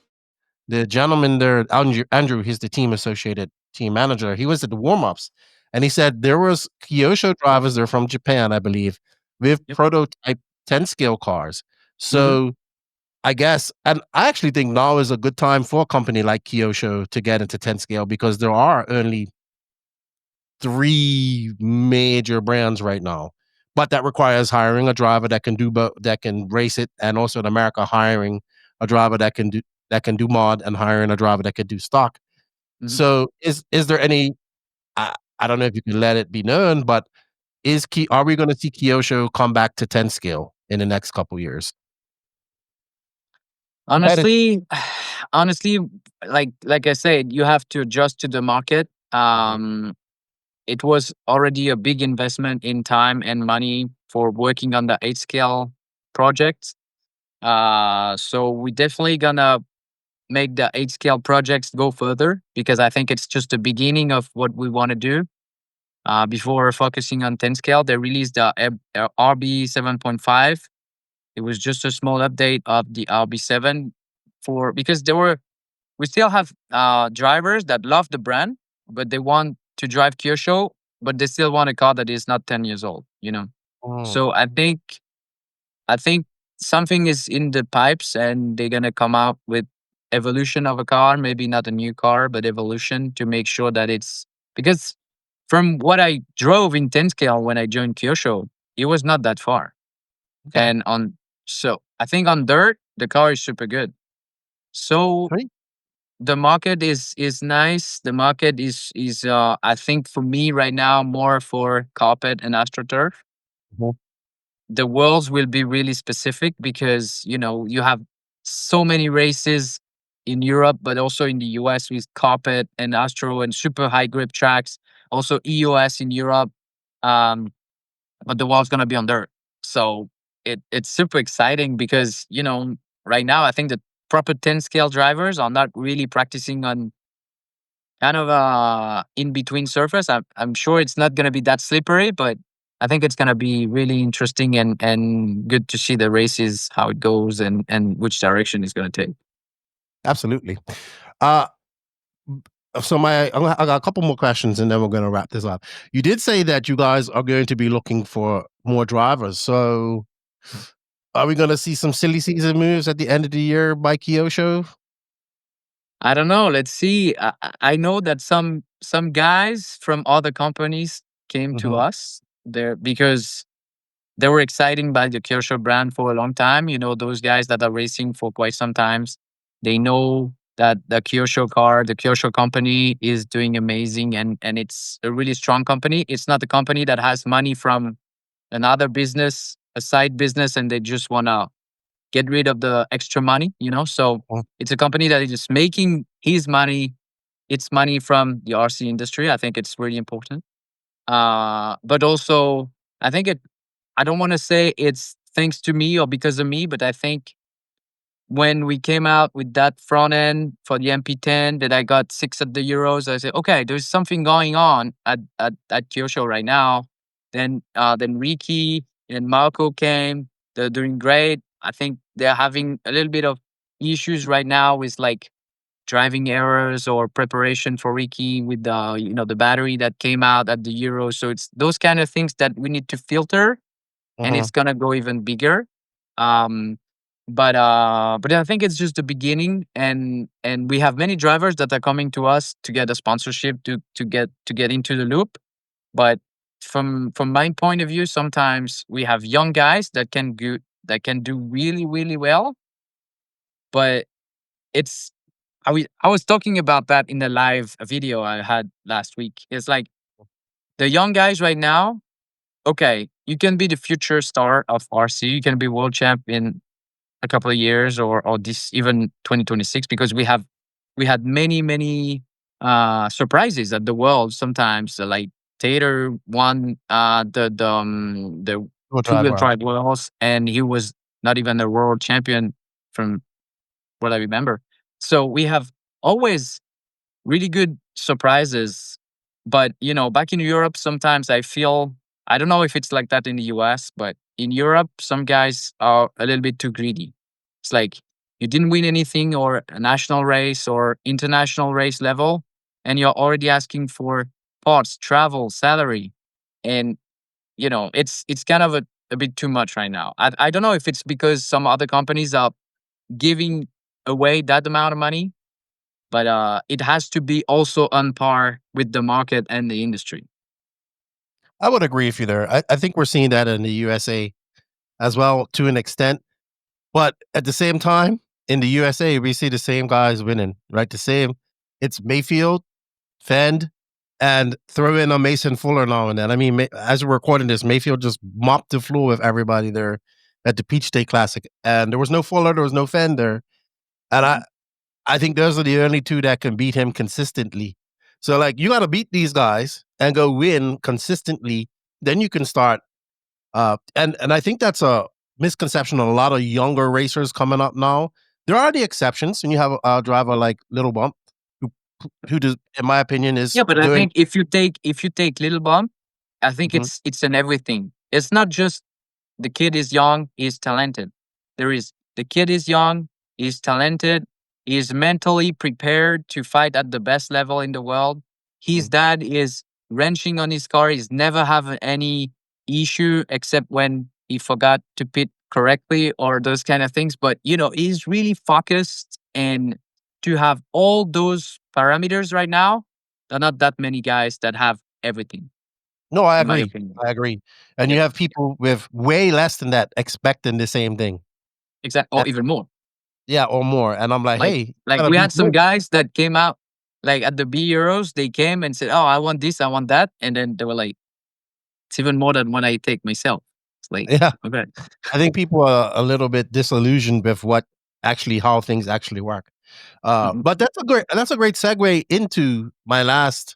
the gentleman there, Andrew, he's the team associated team manager. He was at the warm-ups, and he said there was Kyosho drivers there from Japan, I believe, with Yep. prototype 10 scale cars. Mhm. So I guess, and I actually think now is a good time for a company like Kyosho to get into 10 scale because there are only 3 major brands right now. But that requires hiring a driver that can that can race it, and also in America hiring a driver that can do mod, and hiring a driver that can do stock. Mhm. So is there any, I don't know if you can let it be known, but are we gonna see Kyosho come back to 10 scale in the next couple years? That is Honestly, honestly, like I said, you have to adjust to the market. It was already a big investment in time and money for working on the 8 scale projects. So we definitely gonna make the 8 scale projects go further because I think it's just the beginning of what we want to do. Before focusing on 10 scale, they released the RB 7.5. It was just a small update of the RB7 for because we still have drivers that love the brand, but they want to drive Kyosho, but they still want a car that is not 10 years old. mm, So I think something is in the pipes, and they're gonna come out with evolution of a car, maybe not a new car, but evolution to make sure that it's because from what I drove in 10 scale when I joined Kyosho, it was not that far. okay. And so I think on dirt, the car is super good. So Great. the market is nice. The market is I think for me right now more for carpet and astroturf. Mhm. The worlds will be really specific because you have so many races in Europe, but also in the US with carpet and astro and super high grip tracks. Also EOS in Europe, um, but the world's gonna be on dirt. So it's super exciting because right now I think the proper 10 scale drivers are not really practicing on kind of in between surface. I'm sure it's not going to be that slippery, but I think it's going to be really interesting and good to see the races, how it goes, and which direction it's going to take. Absolutely. Uh, so I got a couple more questions, and then we're going to wrap this up. You did say that you guys are going to be looking for more drivers. So Are we going to see some silly season moves at the end of the year by Kyosho? I don't know. Let's see. I know that some guys from other companies came to us there because they were excited by the Kyosho brand for a long time. You know, those guys that are racing for quite some times, they know that the Kyosho car, the Kyosho company is doing amazing, and it's a really strong company. It's not a company that has money from another business, a side business, and they just want to get rid of the extra money, you know? So it's a company that is just making his money, its money from the RC industry. I think it's really important. But also, I think I don't want to say it's thanks to me or because of me, but I think when we came out with that front end for the MP10 that I got 6 at the Euros, I said, okay, there's something going on at Kyosho right now. Then Ricky and Marco came. They're doing great. I think they're having a little bit of issues right now with like driving errors or preparation for Ricky with the battery that came out at the Euro. So it's those kind of things that we need to filter, and it's gonna go even bigger. But I think it's just the beginning, and we have many drivers that are coming to us to get a sponsorship to get into the loop. But from my point of view, sometimes we have young guys that can do really, really well. But I was talking about that in the live video I had last week. It's like the young guys right now. Okay, you can be the future star of RC. You can be world champ in a couple of years, or this even 2026, because we had many surprises at the world. Sometimes like Tater won the two-wheel drive worlds, and he was not even a world champion from what I remember. So we have always really good surprises. But back in Europe, sometimes I don't know if it's like that in the US, but in Europe, some guys are a little bit too greedy. It's like you didn't win anything or a national race or international race level, and you're already asking for parts, travel, salary. And, it's kind of a bit too much right now. I don't know if it's because some other companies are giving away that amount of money, but it has to be also on par with the market and the industry. I would agree with you there. I think we're seeing that in the USA as well to an extent. But at the same time, in the USA, we see the same guys winning, right? It's Mayfield, Fend, and throw in a Mason Fuller now and then. I mean, as we're recording this, Mayfield just mopped the floor with everybody there at the Peach State Classic. And there was no Fuller, there was no Fend there. And I think those are the only two that can beat him consistently. So, like, you got to beat these guys and go win consistently. Then you can start. And I think that's a misconception of a lot of younger racers coming up now. There are the exceptions when you have a driver like Little Bump, who does, in my opinion, is I think if you take Little Bump, I think it's in everything. It's not just the kid is young, he's talented. The kid is young, he's talented, he's mentally prepared to fight at the best level in the world. His dad is wrenching on his car. He's never have any issue except when he forgot to pit correctly or those kind of things. But, he's really focused, and to have all those parameters right now, there are not that many guys that have everything. No, I agree. And you have people with way less than that expecting the same thing. Exactly. Or even more. Yeah, or more. And I'm like, hey. Like we had some guys that came out, like at the B Euros, they came and said, oh, I want this, I want that. And then they were like, it's even more than what I take myself. It's like, yeah. Okay. I think people are a little bit disillusioned with how things actually work. But that's a great segue into my last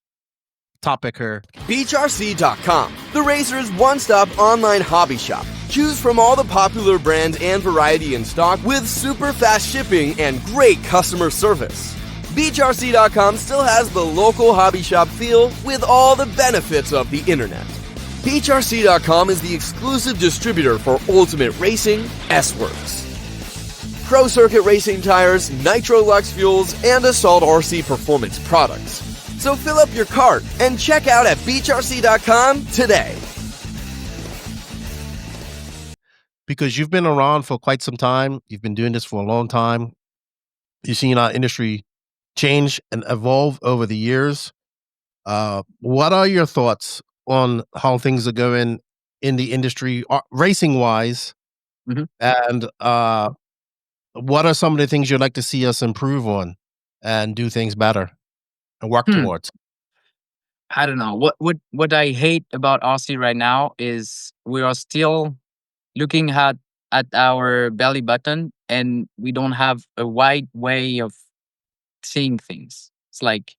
topic here. BeachRC.com, the racer's one-stop online hobby shop. Choose from all the popular brands and variety in stock with super fast shipping and great customer service. BeachRC.com still has the local hobby shop feel with all the benefits of the internet. BeachRC.com is the exclusive distributor for Ultimate Racing, S-Works, Pro Circuit Racing tires, Nitro Lux fuels, and Assault RC performance products. So fill up your cart and check out at BeachRC.com today. because you've been around for quite some time. You've been doing this for a long time. You've seen our industry change and evolve over the years. What are your thoughts on how things are going in the industry, racing wise? Mhm. And what are some of the things you'd like to see us improve on and do things better and work Hmm. towards? I don't know. What I hate about RC right now is we are still looking at our belly button, and we don't have a wide way of seeing things. It's like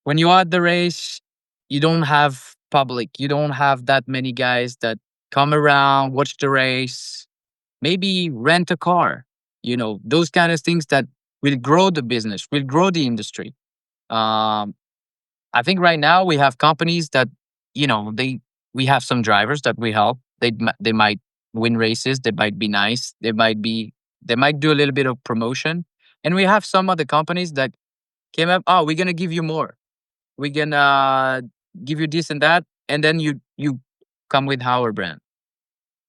when you are at the race, you don't have public. You don't have that many guys that come around, watch the race, maybe rent a car. Those kind of things that will grow the business, will grow the industry. Um, I think right now we have companies that, we have some drivers that we help. They might win races. They might be nice. They might do a little bit of promotion. And we have some other companies that came up. Oh, we're gonna give you more. We're gonna give you this and that, and then you come with our brand.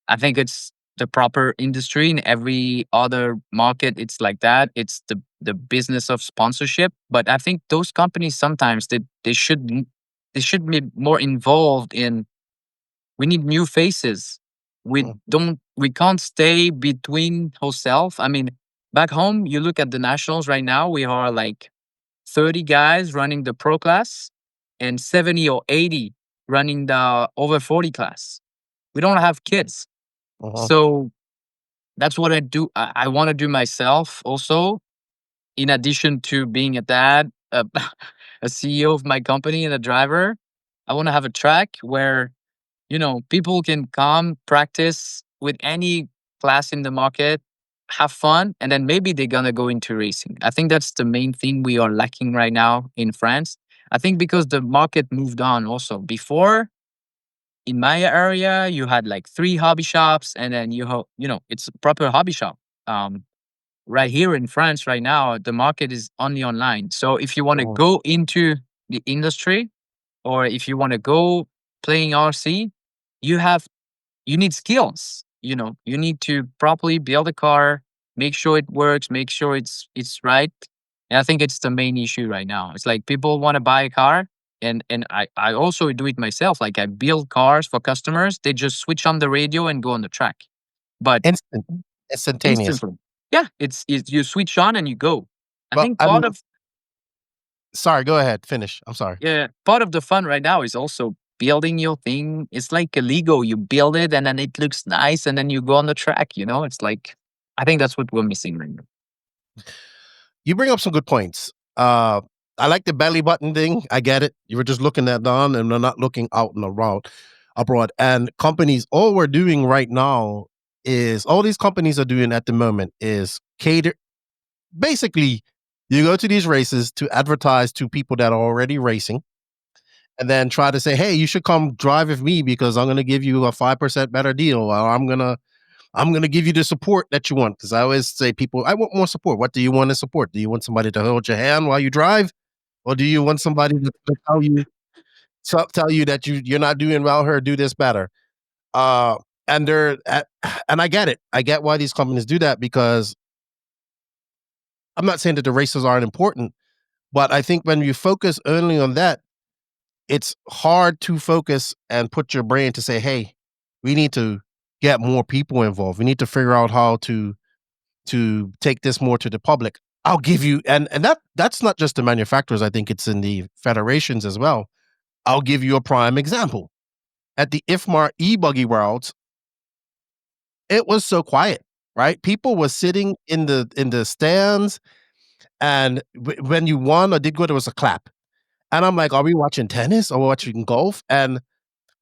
I think it's the proper industry. In every other market, it's like that. It's the business of sponsorship. But I think those companies sometimes they should be more involved in. We need new faces. We can't stay between ourselves. I mean, back home, you look at the nationals right now. We are like 30 guys running the pro class and 70 or 80 running the over 40 class. We don't have kids. So that's what I do. I want to do myself also, in addition to being a dad, a CEO of my company, and a driver. I want to have a track where, people can come practice with any class in the market, have fun, and then maybe they're going to go into racing. I think that's the main thing we are lacking right now in France. I think because the market moved on also. Before, in my area, you had like 3 hobby shops, and then it's a proper hobby shop. Um, right here in France, right now, the market is only online. So if you want to go into the industry, or if you want to go playing RC, you have you need skills. You need to properly build a car, make sure it works, make sure it's right. And I think it's the main issue right now. It's like people want to buy a car, and I also do it myself. Like I build cars for customers. They just switch on the radio and go on the track. But Instantaneous. instantly, yeah, it's you switch on and you go. I Well, think I mean, sorry, go ahead. Finish. I'm sorry. yeah, part of the fun right now is also building your thing. It's like a Lego. You build it and then it looks nice, and then you go on the track. It's like, I think that's what we're missing right now. You bring up some good points. I like the belly button thing. I get it. You were just looking at on and they're not looking out and around abroad. And companies, all we're doing right now is all these companies are doing at the moment is cater. Basically, you go to these races to advertise to people that are already racing, and then try to say, "Hey, you should come drive with me because I'm going to give you a 5% better deal, or I'm gonna give you the support that you want." Because I always say, people, I want more support. What do you want to support? Do you want somebody to hold your hand while you drive, or do you want somebody to tell you that you're not doing well here? Do this better. Uh, and and I get it. I get why these companies do that, because I'm not saying that the races aren't important, but I think when you focus only on that, it's hard to focus and put your brain to say, "Hey, we need to get more people involved. We need to figure out how to take this more to the public." I'll give you, and that's not just the manufacturers. I think it's in the federations as well. I'll give you a prime example. At the IFMAR E-Buggy Worlds, it was so quiet, right? People were sitting in the stands, and when you won or did good, there was a clap. And I'm like, "Are we watching tennis or watching golf?" And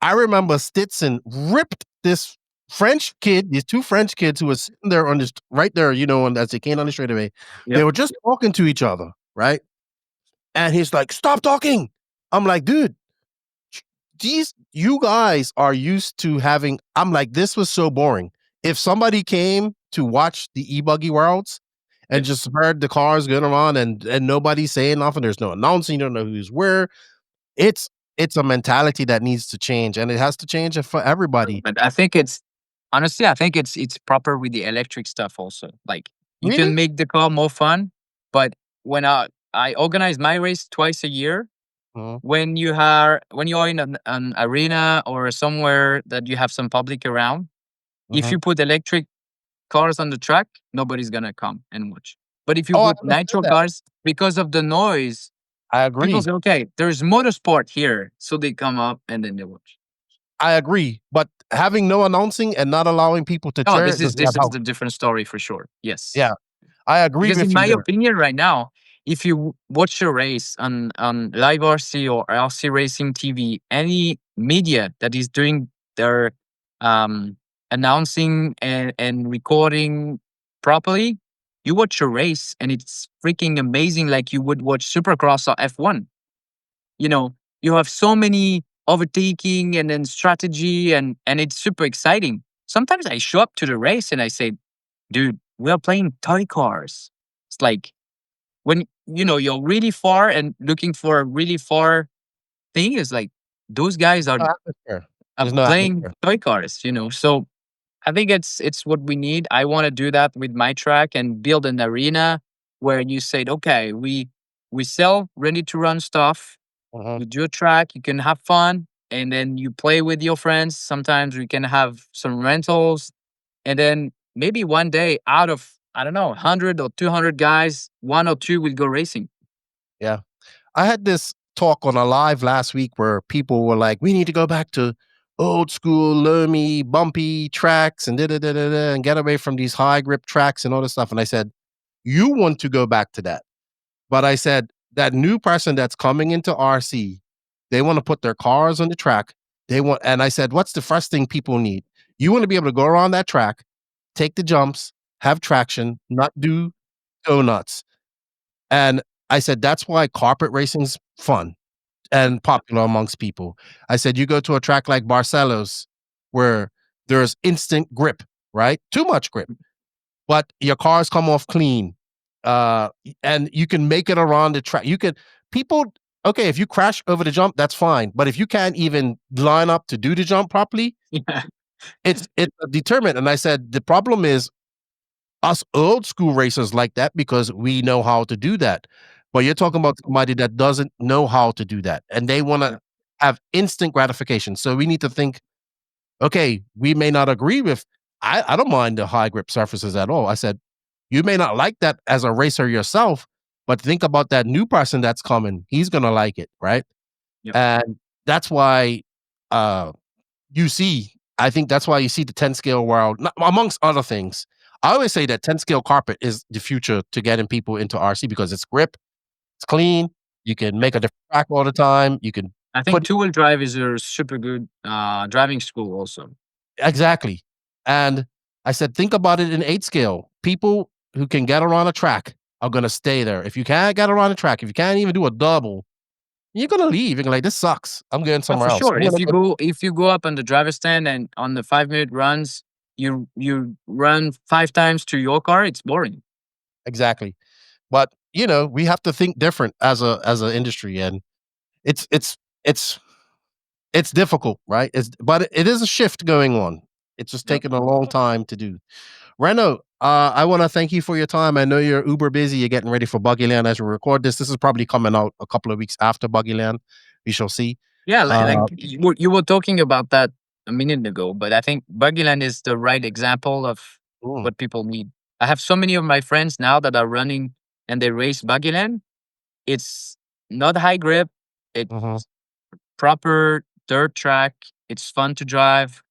I remember Stetson ripped this French kid, these 2 French kids who were sitting there on this right there, as they came on the straightaway. They Yep. were just talking to each other, right? And he's like, "Stop talking." I'm like, "Dude, you guys are used to having." I'm like, "This was so boring." If somebody came to watch the E-Buggy Worlds and just heard the cars going around and nobody's saying nothing, there's no announcing, you don't know who's where. It's a mentality that needs to change, and it has to change for everybody. But I think it's Honestly, I think it's proper with the electric stuff also. Like you can Really? make the car more fun, but when I organize my race twice a year, Mhm, when you are in an arena or somewhere that you have some public around, if mhm. you put electric cars on the track, nobody's gonna come and watch. But if you Oh, I put understand nitro that. cars, because of the noise, I people agree. say, okay, there's motorsport here. So they come up and then they watch. I agree. But having no announcing and not allowing people to Oh, cheer it does not this is help. the different story for sure. Yeah, Yes. I agree Because in with you my there. opinion, right now, if you watch a race on live RC or RC Racing TV, any media that is doing their um, announcing and recording properly, you watch a race and it's freaking amazing, like you would watch Supercross or F1. You know, you have so many overtaking and then strategy, and it's super exciting. Sometimes I show up to the race and I say, dude, we are playing toy cars. It's like when you're really far and looking for a really far thing, is like those guys No atmosphere. are There's no playing atmosphere. toy cars. So I think it's what we need. I want to do that with my track and build an arena where you said, okay, we sell ready to run stuff. Mhm. You do a track, you can have fun, and then you play with your friends. Sometimes we can have some rentals, and then maybe one day out of, I don't know, 100 or 200 guys, one or two will go racing. Yeah. I had this talk on a live last week where people were like, "We need to go back to old school, loamy, bumpy tracks and da da da da da, and get away from these high grip tracks and all this stuff." And I said, "You want to go back to that?" But I said that new person that's coming into RC, they want to put their cars on the track. And I said, "What's the first thing people need? You want to be able to go around that track, take the jumps, have traction, not do donuts." And I said, "That's why carpet racing's fun and popular amongst people." I said, "You go to a track like Barcelos where there's instant grip, right? Too much grip, but your cars come off clean, and you can make it around the track. You could people okay, if you crash over the jump, that's fine, but if you can't even line up to do the jump properly, Yeah. it's a deterrent." And I said, "The problem is us old school racers like that because we know how to do that. But you're talking about somebody that doesn't know how to do that, and they Yeah. wanna have instant gratification. So we need to think, okay, we may not agree with I don't mind the high grip surfaces at all." I said, "You may not like that as a racer yourself, but think about that new person that's coming. He's gonna like it, right?" Yep. And that's why, uh you see I think that's why you see the 10 scale world, amongst other things. I always say that 10 scale carpet is the future to getting people into RC because it's grip, it's clean, you can make a different track all the time, you can I think put two-wheel drive is a super good driving school also. exactly. And I said, think about it in 8 scale. People who can get around a track are gonna stay there. If you can't get around a track, if you can't even do a double, you're gonna leave. You're gonna like, "This sucks. I'm going Oh, somewhere for else. sure. I'm gonna go." If you go up on the driver's stand and on the 5 minute runs, you run five times to your car, it's boring. Exactly. But, we have to think different as a industry, and it's it's it's it's difficult, right? But it is a shift going on. It's just Yep. taken a long time to do. Reno, I want to thank you for your time. I know you're uber busy. You're getting ready for Buggyland as we record this. This is probably coming out a couple of weeks after Buggyland. We shall see. Yeah, like Uh, you were talking about that a minute ago, but I think Buggyland is the right example of mm, what people need. I have so many of my friends now that are running and they race Buggyland. It's not high grip. It's mhm. proper dirt track. It's fun to drive,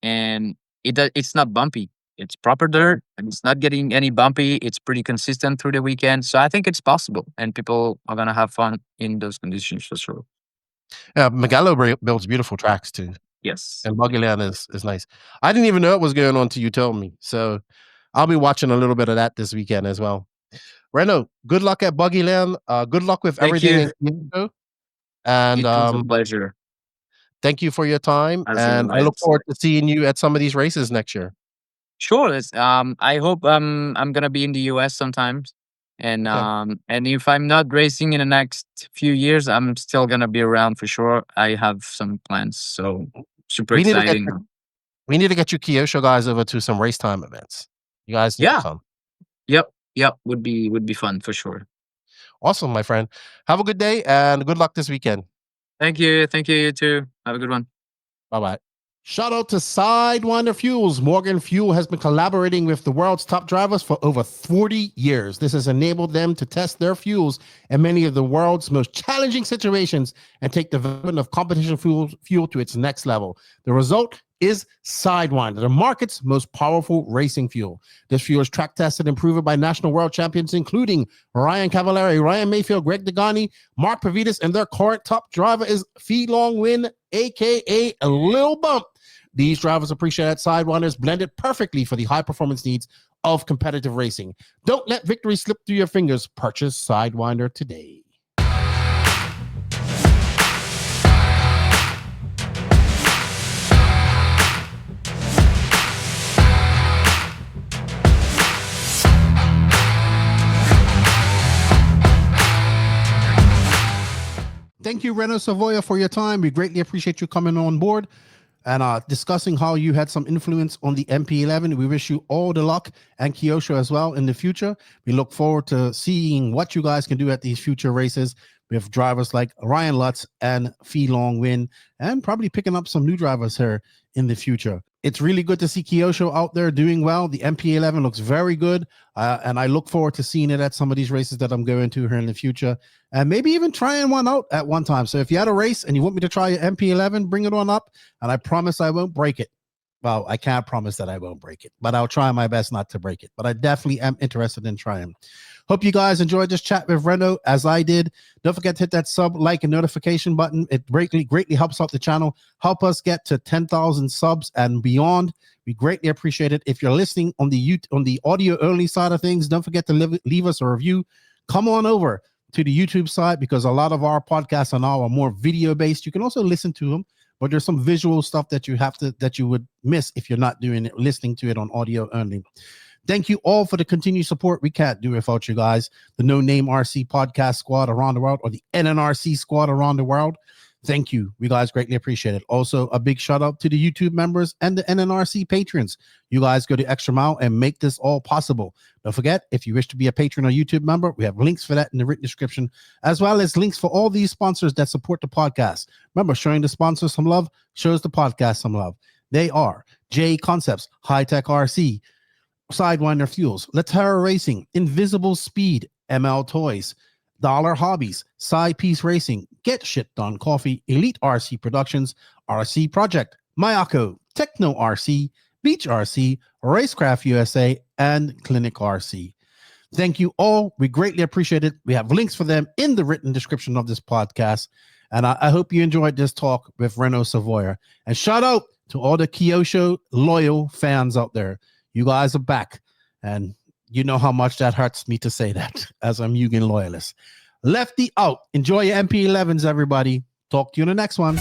and it's not bumpy. It's proper dirt, and it's not getting any bumpy. It's pretty consistent through the weekend, so I think it's possible, and people are gonna have fun in those conditions for sure. Yeah, Megalo builds beautiful tracks too, Yes. and Buggyland is nice. I didn't even know it was going on till you told me. So I'll be watching a little bit of that this weekend as well. Reno, good luck at Buggyland. Good luck with Thank everything you. in Kyoto. And It was a pleasure, thank you for your time. as And I look always. forward to seeing you at some of these races next year. Sure. I hope I'm gonna be in the US sometimes, Okay. and if I'm not racing in the next few years, I'm still gonna be around for sure. I have some plans, so super We need to get exciting. We need to get you Kyosho guys over to some race time events. You guys need to come. Yep. Would be fun for sure. Awesome, my friend. Have a good day and good luck this weekend. Thank you. You too. Have a good one. Bye-bye. Shout out to Sidewinder Fuels. Mugen Fuel has been collaborating with the world's top drivers for over 40 years. This has enabled them to test their fuels in many of the world's most challenging situations and take development of competition fuel to its next level. The result is Sidewinder, the market's most powerful racing fuel. This fuel is track tested and proven by national world champions, including Ryan Cavallari, Ryan Mayfield, Greg Degani, Mark Pavidis, and their current top driver is Fee Long Win, aka a Lil Bump. These drivers appreciate that Sidewinder is blended perfectly for the high performance needs of competitive racing. Don't let victory slip through your fingers. Purchase Sidewinder today. Thank you, Reno Savoya, for your time. We greatly appreciate you coming on board and discussing how you had some influence on the MP11. We wish you all the luck and Kyosho as well in the future. We look forward to seeing what you guys can do at these future races with drivers like Ryan Lutz and Fee Long Win, and probably picking up some new drivers here in the future. It's really good to see Kyosho out there doing well. The MP11 looks very good, and I look forward to seeing it at some of these races that I'm going to here in the future, and maybe even trying one out at one time. So if you had a race and you want me to try your MP11, bring it on up, and I promise I won't break it. Well, I can't promise that I won't break it, but I'll try my best not to break it. But I definitely am interested in trying. Hope you guys enjoyed this chat with Reno as I did. Don't forget to hit that sub, like, and notification button. It greatly helps out the channel. Help us get to 10,000 subs and beyond. We greatly appreciate it. If you're listening on the audio only side of things, don't forget to leave us a review. Come on over to the YouTube side because a lot of our podcasts are now more video based. You can also listen to them, but there's some visual stuff that you would miss if you're not listening to it on audio only. Thank you all for the continued support. We can't do it without you guys. The No Name RC podcast squad around the world, or the NNRC squad around the world. Thank you. We guys greatly appreciate it. Also, a big shout out to the YouTube members and the NNRC patrons. You guys go the extra mile and make this all possible. Don't forget, if you wish to be a patron or YouTube member, we have links for that in the written description, as well as links for all these sponsors that support the podcast. Remember, showing the sponsors some love shows the podcast some love. They are J Concepts, High Tech RC, Sidewinder Fuels, Latera Racing, Invisible Speed, ML Toys, Dollar Hobbies, Side Piece Racing, Get Shit Done Coffee, Elite RC Productions, RC Project, Mayako, Techno RC, Beach RC, Racecraft USA, and Clinic RC. Thank you all. We greatly appreciate it. We have links for them in the written description of this podcast. And I hope you enjoyed this talk with Reno Savoya. And shout out to all the Kyosho loyal fans out there. You guys are back, and you know how much that hurts me to say that as a Mugen loyalist. Lefty out. Enjoy your MP11s, everybody. Talk to you in the next one.